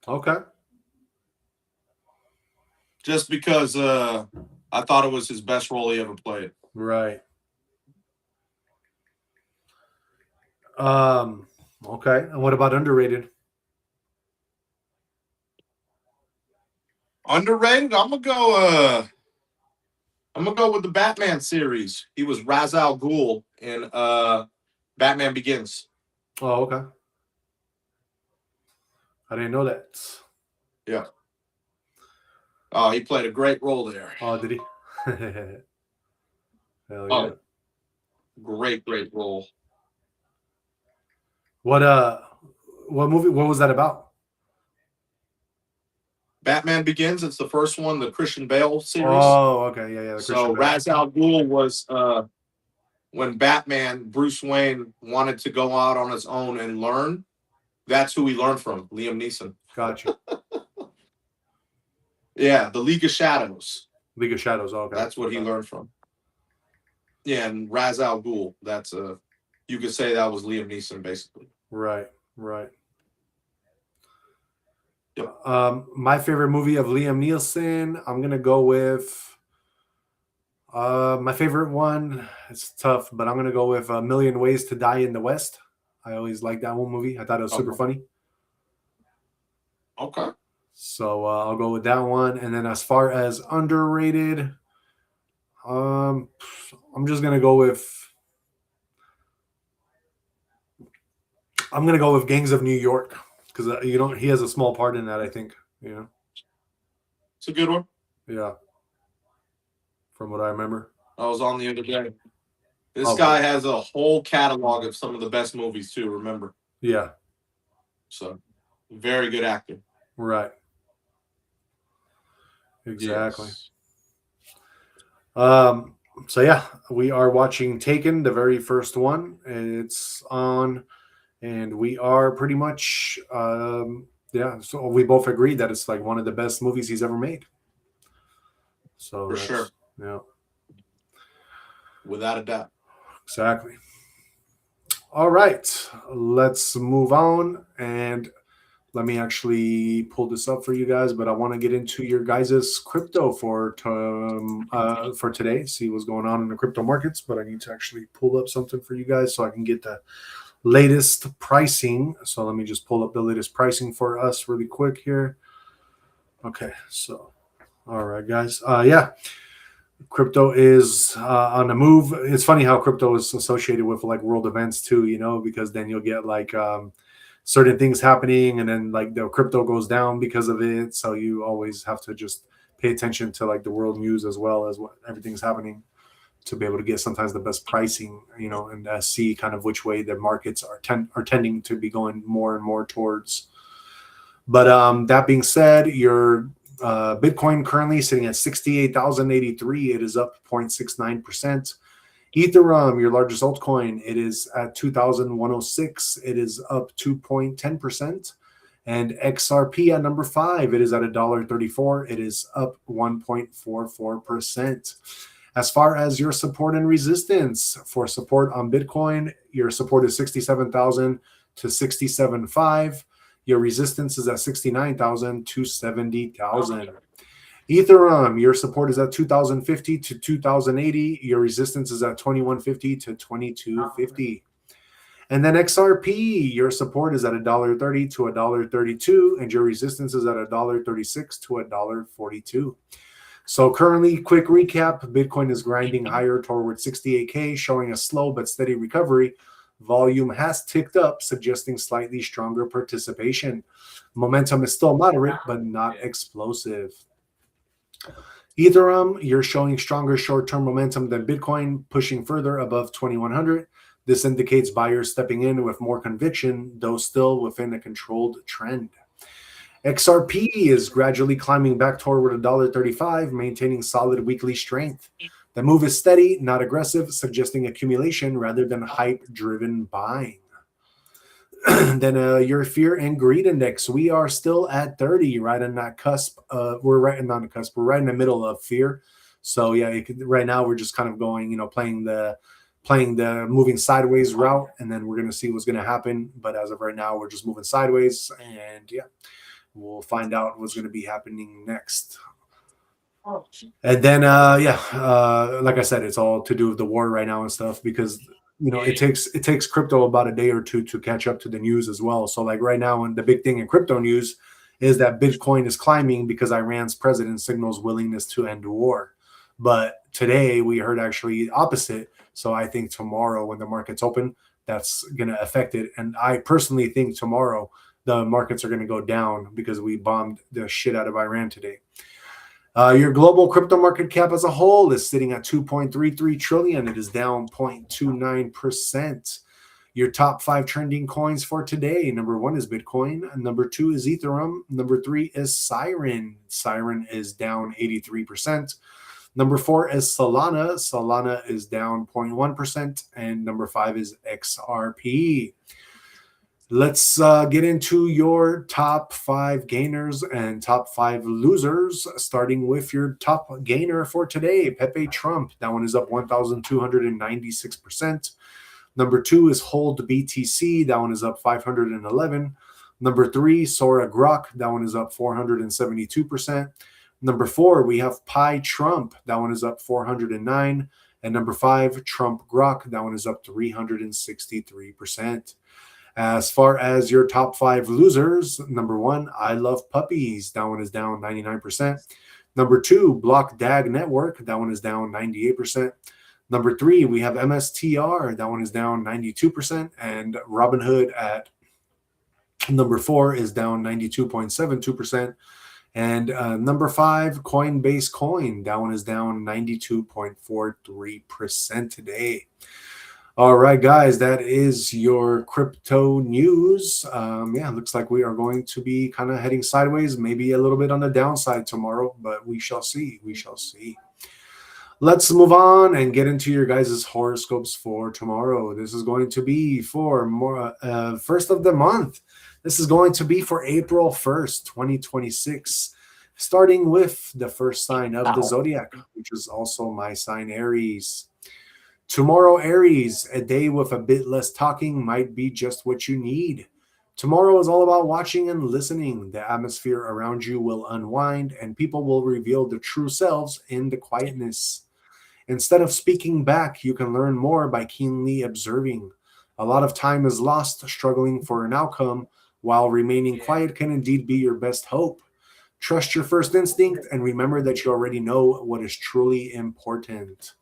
Okay. Just because I thought it was his best role he ever played. Right. Okay. And what about underrated? Underrated? I'm gonna go with the Batman series. He was Ra's al Ghul in Batman Begins. Oh, okay. I didn't know that. Yeah. Oh, he played a great role there. Oh, did he? Hell yeah. Oh, great role. What movie? What was that about? Batman Begins. It's the first one, the Christian Bale series. Oh, okay, yeah. So Ra's al Ghul was when Bruce Wayne wanted to go out on his own and learn. That's who he learned from, Liam Neeson. Gotcha. Yeah, the League of Shadows. League of Shadows. Okay, that's what he learned from. Yeah, and Ra's al Ghul. That's you could say that was Liam Neeson, basically. Right. Yep. My favorite movie of Liam Neeson, I'm gonna go with my favorite one. It's tough, but I'm gonna go with A Million Ways to Die in the West. I always liked that one movie. I thought it was super funny. Okay. So I'll go with that one. And then as far as underrated, I'm just gonna go with. I'm gonna go with Gangs of New York because he has a small part in that. I think it's a good one. Yeah, from what I remember. I was on the other day. This guy has a whole catalog of some of the best movies too. Remember? Yeah. So, very good actor. Right. Exactly. Yes. So yeah, we are watching Taken, the very first one. It's on, and we are pretty much so we both agree that it's like one of the best movies he's ever made. So for sure. Yeah. Without a doubt. Exactly. All right, let's move on, and let me actually pull this up for you guys. But I want to get into your guys' crypto for today. See what's going on in the crypto markets. But I need to actually pull up something for you guys so I can get the latest pricing. So let me just pull up the latest pricing for us really quick here. Okay, so all right, guys. Crypto is on the move. It's funny how crypto is associated with like world events too, because then you'll get like certain things happening and then like the crypto goes down because of it. So you always have to just pay attention to like the world news as well as what everything's happening to be able to get sometimes the best pricing, and see kind of which way the markets are tending to be going more and more towards. But that being said, your Bitcoin currently sitting at 68,083. It is up 0.69%. Ethereum, your largest altcoin, it is at 2,106. It is up 2.10%. And XRP at number 5, it is at $1.34. It is up 1.44%. As far as your support and resistance, for support on Bitcoin, your support is 67,000 to 67.5. Your resistance is at 69,000 to 70,000. Ethereum, your support is at 2,050 to 2,080. Your resistance is at 2,150 to 2,250. And then XRP, your support is at $1.30 to $1.32, and your resistance is at $1.36 to $1.42. So currently, quick recap, Bitcoin is grinding higher toward 68K, showing a slow but steady recovery. Volume has ticked up, suggesting slightly stronger participation. Momentum is still moderate, but not explosive. Ethereum, you're showing stronger short-term momentum than Bitcoin, pushing further above 2,100. This indicates buyers stepping in with more conviction, though still within a controlled trend. XRP is gradually climbing back toward $1.35, maintaining solid weekly strength. The move is steady, not aggressive, suggesting accumulation rather than hype-driven buying. Then your fear and greed index, we are still at 30, right on that cusp. We're right on the cusp. We're right in the middle of fear. So yeah, right now we're just kind of going, playing the moving sideways route, and then we're going to see what's going to happen. But as of right now, we're just moving sideways, and yeah, we'll find out what's going to be happening next. And then like I said, it's all to do with the war right now and stuff, because it takes crypto about a day or two to catch up to the news as well. So like right now, and the big thing in crypto news is that Bitcoin is climbing because Iran's president signals willingness to end war. But today we heard actually opposite. So I think tomorrow when the markets open, that's going to affect it. And I personally think tomorrow the markets are going to go down because we bombed the shit out of Iran today. Your global crypto market cap as a whole is sitting at 2.33 trillion. It is down 0.29%. Your top 5 trending coins for today. Number 1 is Bitcoin. Number 2 is Ethereum. Number 3 is Siren. Siren is down 83%. Number 4 is Solana. Solana is down 0.1%. And number 5 is XRP. Let's get into your top 5 gainers and top 5 losers, starting with your top gainer for today, Pepe Trump. That one is up 1,296%. Number 2 is Hold BTC. That one is up 511. Number 3, Sora Grok. That one is up 472%. Number 4, we have Pi Trump. That one is up 409. And number 5, Trump Grok. That one is up 363%. As far as your top 5 losers, number 1, I Love Puppies. That one is down 99%. Number 2, Block Dag Network. That one is down 98%. Number 3, we have MSTR. That one is down 92%. And Robinhood at number 4 is down 92.72%. And number 5, Coinbase Coin. That one is down 92.43% today. All right, guys, that is your crypto news. Looks like we are going to be kind of heading sideways, maybe a little bit on the downside tomorrow, but we shall see. We shall see. Let's move on and get into your guys' horoscopes for tomorrow. This is going to be for first of the month. This is going to be for April 1st, 2026, starting with the first sign of the zodiac, which is also my sign, Aries. Tomorrow, Aries, a day with a bit less talking might be just what you need. Tomorrow is all about watching and listening. The atmosphere around you will unwind and people will reveal their true selves in the quietness. Instead of speaking back, you can learn more by keenly observing. A lot of time is lost struggling for an outcome, while remaining quiet can indeed be your best hope. Trust your first instinct and remember that you already know what is truly important.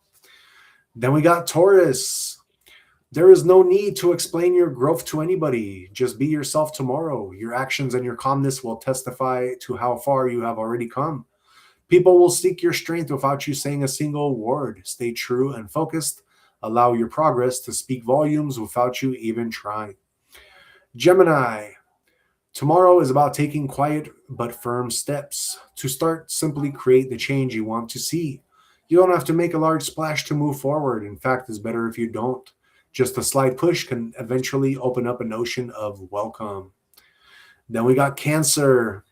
Then we got Taurus. There is no need to explain your growth to anybody. Just be yourself tomorrow. Your actions and your calmness will testify to how far you have already come. People will seek your strength without you saying a single word. Stay true and focused. Allow your progress to speak volumes without you even trying. Gemini. Tomorrow is about taking quiet but firm steps. To start, simply create the change you want to see. You don't have to make a large splash to move forward. In fact, it's better if you don't. Just a slight push can eventually open up an ocean of welcome. Then we got Cancer.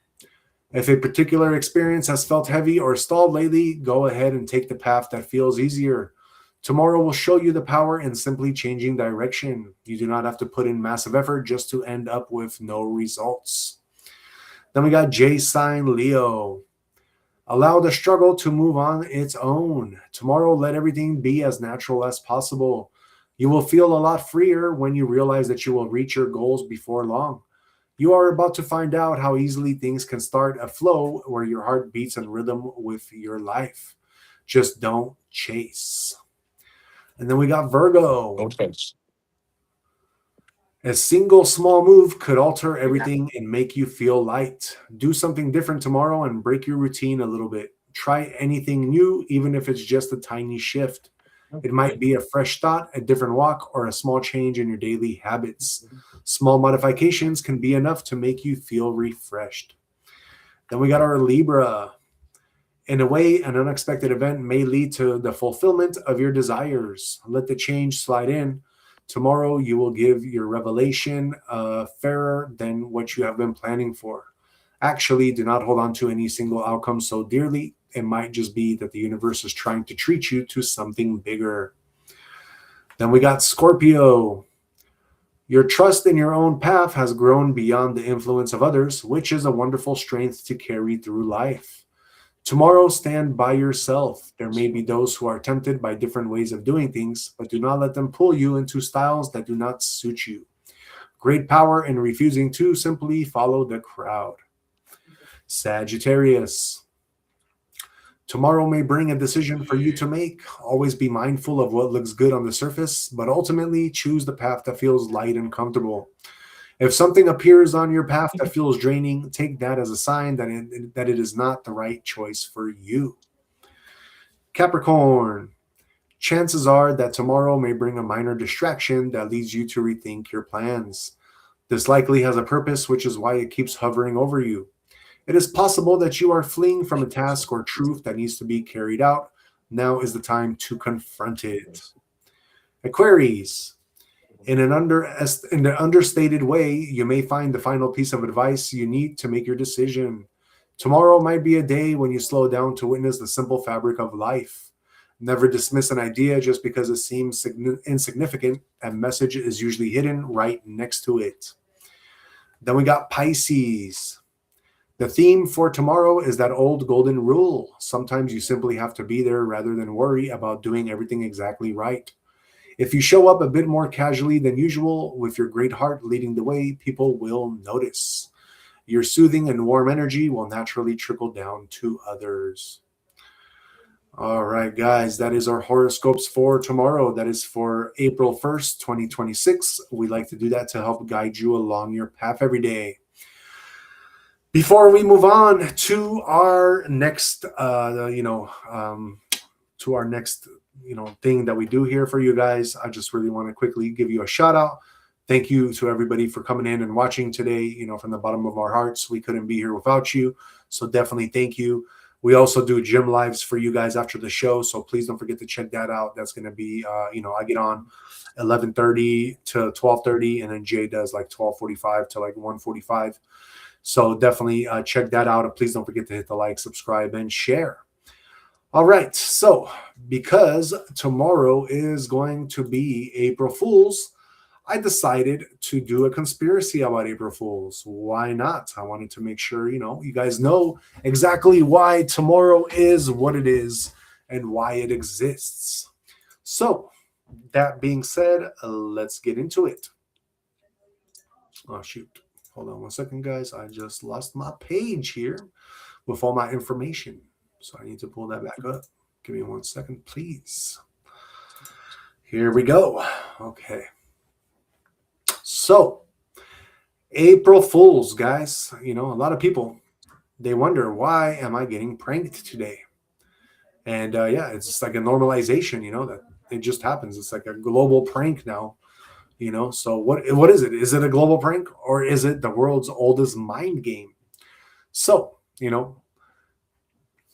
If a particular experience has felt heavy or stalled lately, go ahead and take the path that feels easier. Tomorrow will show you the power in simply changing direction. You do not have to put in massive effort just to end up with no results. Then we got J sign, Leo. Allow the struggle to move on its own. Tomorrow, let everything be as natural as possible. You will feel a lot freer when you realize that you will reach your goals before long. You are about to find out how easily things can start a flow where your heart beats in rhythm with your life. Just don't chase. And then we got Virgo. Don't chase. A single small move could alter everything and make you feel light. Do something different tomorrow and break your routine a little bit. Try anything new, even if it's just a tiny shift. It might be a fresh thought, a different walk, or a small change in your daily habits. Small modifications can be enough to make you feel refreshed. Then we got our Libra. In a way, an unexpected event may lead to the fulfillment of your desires. Let the change slide in. Tomorrow, you will give your revelation fairer than what you have been planning for. Actually, do not hold on to any single outcome so dearly. It might just be that the universe is trying to treat you to something bigger. Then we got Scorpio. Your trust in your own path has grown beyond the influence of others, which is a wonderful strength to carry through life. Tomorrow, stand by yourself. There may be those who are tempted by different ways of doing things, but do not let them pull you into styles that do not suit you. Great power in refusing to simply follow the crowd. Sagittarius. Tomorrow may bring a decision for you to make. Always be mindful of what looks good on the surface, but ultimately choose the path that feels light and comfortable. If something appears on your path that feels draining, take that as a sign that it is not the right choice for you. Capricorn. Chances are that tomorrow may bring a minor distraction that leads you to rethink your plans. This likely has a purpose, which is why it keeps hovering over you. It is possible that you are fleeing from a task or truth that needs to be carried out. Now is the time to confront it. Aquarius. In an understated way, you may find the final piece of advice you need to make your decision. Tomorrow might be a day when you slow down to witness the simple fabric of life. Never dismiss an idea just because it seems insignificant. A message is usually hidden right next to it. Then we got Pisces. The theme for tomorrow is that old golden rule. Sometimes you simply have to be there rather than worry about doing everything exactly right. If you show up a bit more casually than usual, with your great heart leading the way, people will notice. Your soothing and warm energy will naturally trickle down to others. All right, guys, that is our horoscopes for tomorrow. That is for April 1st, 2026. We like to do that to help guide you along your path every day. Before we move on to our next, thing that we do here for you guys, I just really want to quickly give you a shout out. Thank you to everybody for coming in and watching today. From the bottom of our hearts, we couldn't be here without you. So definitely thank you. We also do gym lives for you guys after the show. So please don't forget to check that out. That's going to be, I get on 11:30 to 12:30, and then Jay does like 12:45 to like 1:45. So definitely check that out. And please don't forget to hit the like, subscribe, and share. All right, so because tomorrow is going to be April Fool's, I decided to do a conspiracy about April Fool's. Why not? I wanted to make sure, you guys know exactly why tomorrow is what it is and why it exists. So that being said, let's get into it. Oh, shoot. Hold on one second, guys. I just lost my page here with all my information. So I need to pull that back up. Give me 1 second, please. Here we go. Okay. So, April Fools, guys. A lot of people, they wonder, why am I getting pranked today? And it's just like a normalization, that it just happens. It's like a global prank now, So what is it? Is it a global prank, or is it the world's oldest mind game? So,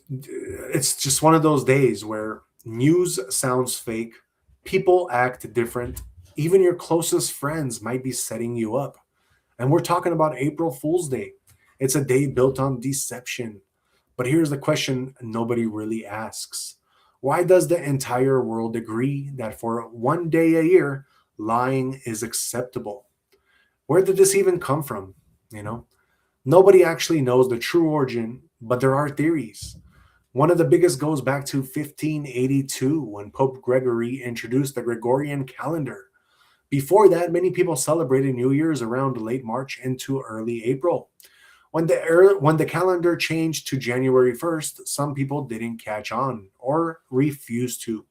it's just one of those days where news sounds fake, people act different, even your closest friends might be setting you up. And we're talking about April Fool's Day. It's a day built on deception. But here's the question nobody really asks. Why does the entire world agree that for one day a year, lying is acceptable? Where did this even come from? Nobody actually knows the true origin, but there are theories. One of the biggest goes back to 1582 when Pope Gregory introduced the Gregorian calendar. Before that, many people celebrated New Year's around late March into early April. When the calendar changed to January 1st, some people didn't catch on or refused to.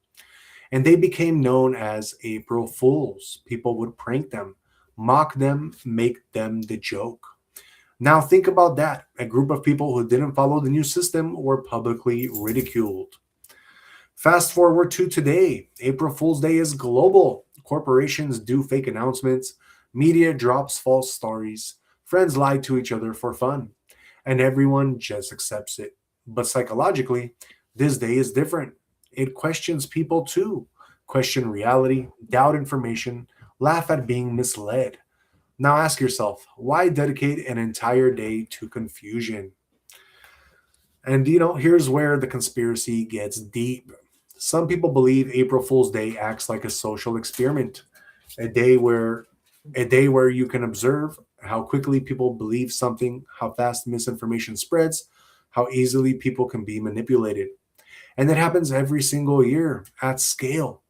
And they became known as April Fools. People would prank them, mock them, make them the joke. Now think about that. A group of people who didn't follow the new system were publicly ridiculed. Fast forward to today. April Fool's Day is global. Corporations do fake announcements. Media drops false stories. Friends lie to each other for fun. And everyone just accepts it. But psychologically, this day is different. It questions people too. Question reality, doubt information, laugh at being misled. Now ask yourself, why dedicate an entire day to confusion? And here's where the conspiracy gets deep. Some people believe April Fool's Day acts like a social experiment, a day where you can observe how quickly people believe something, how fast misinformation spreads, how easily people can be manipulated. And that happens every single year at scale.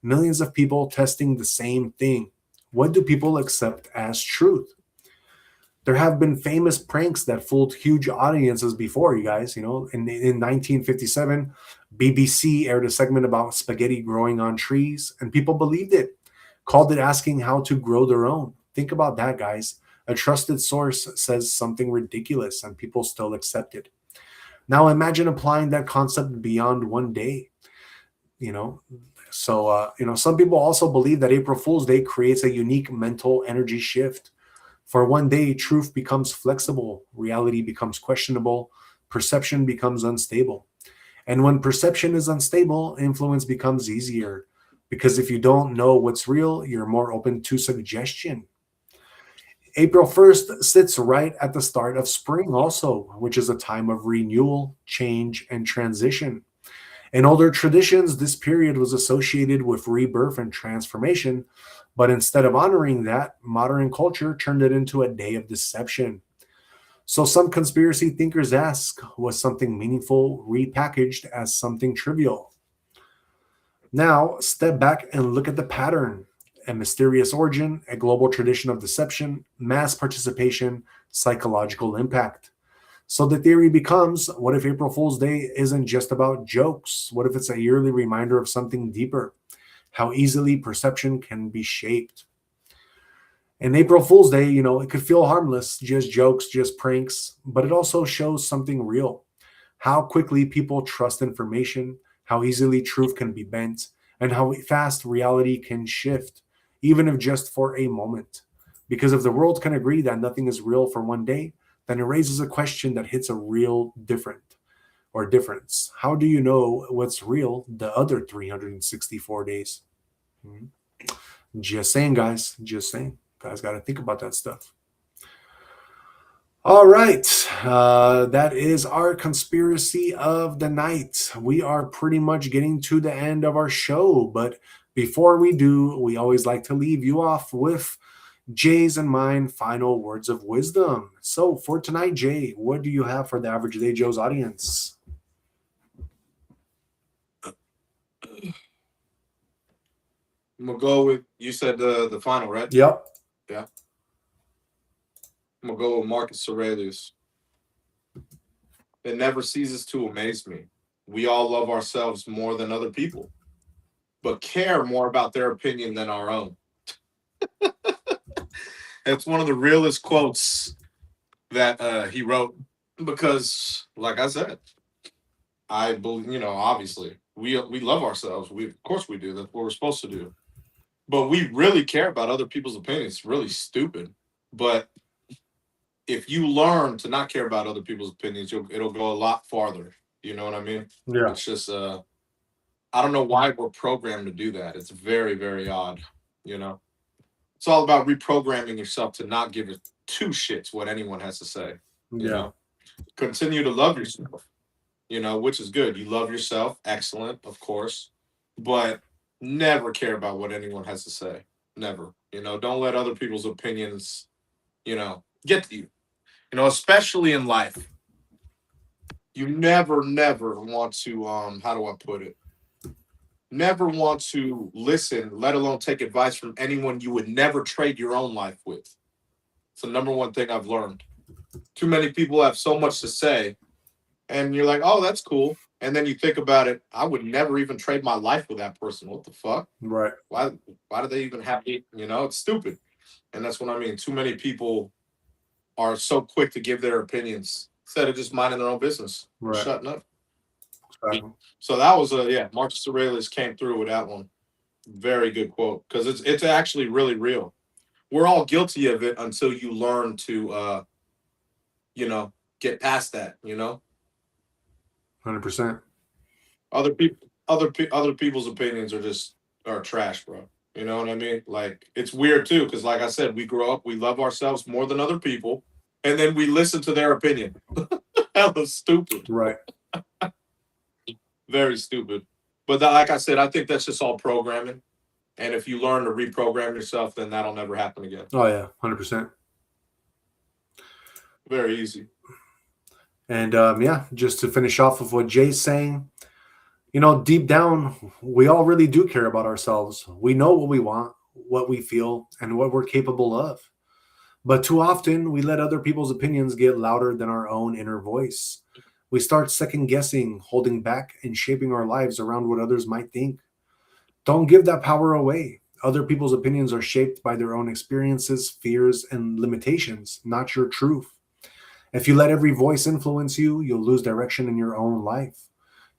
Millions of people testing the same thing. What do people accept as truth? There have been famous pranks that fooled huge audiences before, you guys. In 1957, BBC aired a segment about spaghetti growing on trees, and people believed it, called it asking how to grow their own. Think about that, guys. A trusted source says something ridiculous, and people still accept it. Now imagine applying that concept beyond one day. Some people also believe that April Fool's Day creates a unique mental energy shift. For one day, truth becomes flexible, reality becomes questionable, perception becomes unstable. And when perception is unstable, influence becomes easier. Because if you don't know what's real, you're more open to suggestion. April 1st sits right at the start of spring also, which is a time of renewal, change, and transition. In older traditions, this period was associated with rebirth and transformation, but instead of honoring that, modern culture turned it into a day of deception. So some conspiracy thinkers ask, was something meaningful repackaged as something trivial? Now, step back and look at the pattern. A mysterious origin, a global tradition of deception, mass participation, psychological impact. So the theory becomes, what if April Fool's Day isn't just about jokes? What if it's a yearly reminder of something deeper? How easily perception can be shaped. And April Fool's Day, it could feel harmless, just jokes, just pranks, but it also shows something real. How quickly people trust information, how easily truth can be bent, and how fast reality can shift, even if just for a moment. Because if the world can agree that nothing is real for one day, then it raises a question that hits a real difference. How do you know what's real the other 364 days? Just saying, guys. Just saying. Guys got to think about that stuff. All right. That is our conspiracy of the night. We are pretty much getting to the end of our show. But before we do, we always like to leave you off with Jay's and mine final words of wisdom. So for tonight, Jay, what do you have for the Average Day Joe's audience? I'm gonna go with, you said the final, right? Yep. Yeah. I'm gonna go with Marcus Aurelius. It never ceases to amaze me. We all love ourselves more than other people, but care more about their opinion than our own. It's one of the realest quotes that he wrote, because, like I said, I believe, obviously we love ourselves. Of course we do. That's what we're supposed to do. But we really care about other people's opinions. It's really stupid. But if you learn to not care about other people's opinions, it'll go a lot farther. You know what I mean? Yeah. It's just I don't know why we're programmed to do that. It's very, very odd. It's all about reprogramming yourself to not give a two shits what anyone has to say. You know? Continue to love yourself, which is good. You love yourself, excellent, of course, but never care about what anyone has to say. Never. Don't let other people's opinions, get to you. Especially in life. You never want to, how do I put it? Never want to listen, let alone take advice from anyone you would never trade your own life with. It's the number one thing I've learned. Too many people have so much to say, and you're like, oh, that's cool. And then you think about it, I would never even trade my life with that person. What the fuck? Right. Why do they even have it? It's stupid. And that's what I mean. Too many people are so quick to give their opinions instead of just minding their own business. Right. Shutting up. So that was Marcus Aurelius came through with that one. Very good quote, because it's actually really real. We're all guilty of it until you learn to get past that. 100%. Other people's opinions are trash, bro. You know what I mean? Like, it's weird too, because like I said, we grow up, we love ourselves more than other people, and then we listen to their opinion. That was stupid. Right. Very stupid. But like I said, I think that's just all programming. And if you learn to reprogram yourself, then that'll never happen again. Oh, yeah, 100%. Very easy. And, just to finish off with what Jay's saying, deep down, we all really do care about ourselves. We know what we want, what we feel, and what we're capable of. But too often, we let other people's opinions get louder than our own inner voice. We start second-guessing, holding back, and shaping our lives around what others might think. Don't give that power away. Other people's opinions are shaped by their own experiences, fears, and limitations, not your truth. If you let every voice influence you, you'll lose direction in your own life.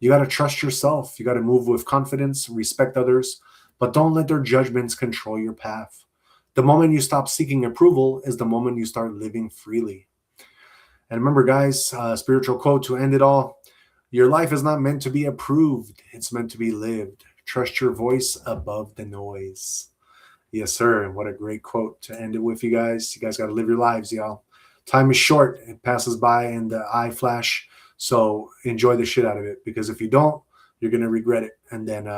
You got to trust yourself. You got to move with confidence, respect others, but don't let their judgments control your path. The moment you stop seeking approval is the moment you start living freely. And remember, guys, spiritual quote to end it all: your life is not meant to be approved. It's meant to be lived. Trust your voice above the noise. Yes, sir. What a great quote to end it with, you guys. You guys got to live your lives, y'all. Time is short. It passes by in the eye flash. So enjoy the shit out of it, because if you don't, you're going to regret it. And then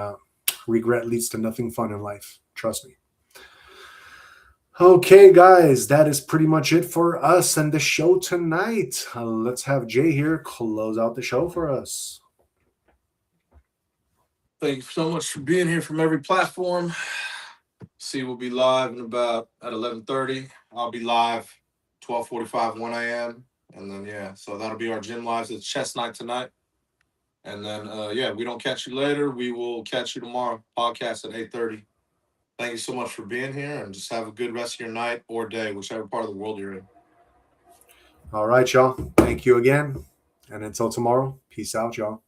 regret leads to nothing fun in life. Trust me. Okay, guys, that is pretty much it for us and the show tonight. Let's have Jay here close out the show for us. Thank you so much for being here from every platform. See, we'll be live at 11:30. I'll be live 12:45, 1 a.m. And then, so that'll be our gym lives. It's chess night tonight. And then, we don't catch you later. We will catch you tomorrow. Podcast at 8:30. Thank you so much for being here, and just have a good rest of your night or day, whichever part of the world you're in. All right, y'all. Thank you again. And until tomorrow, peace out, y'all.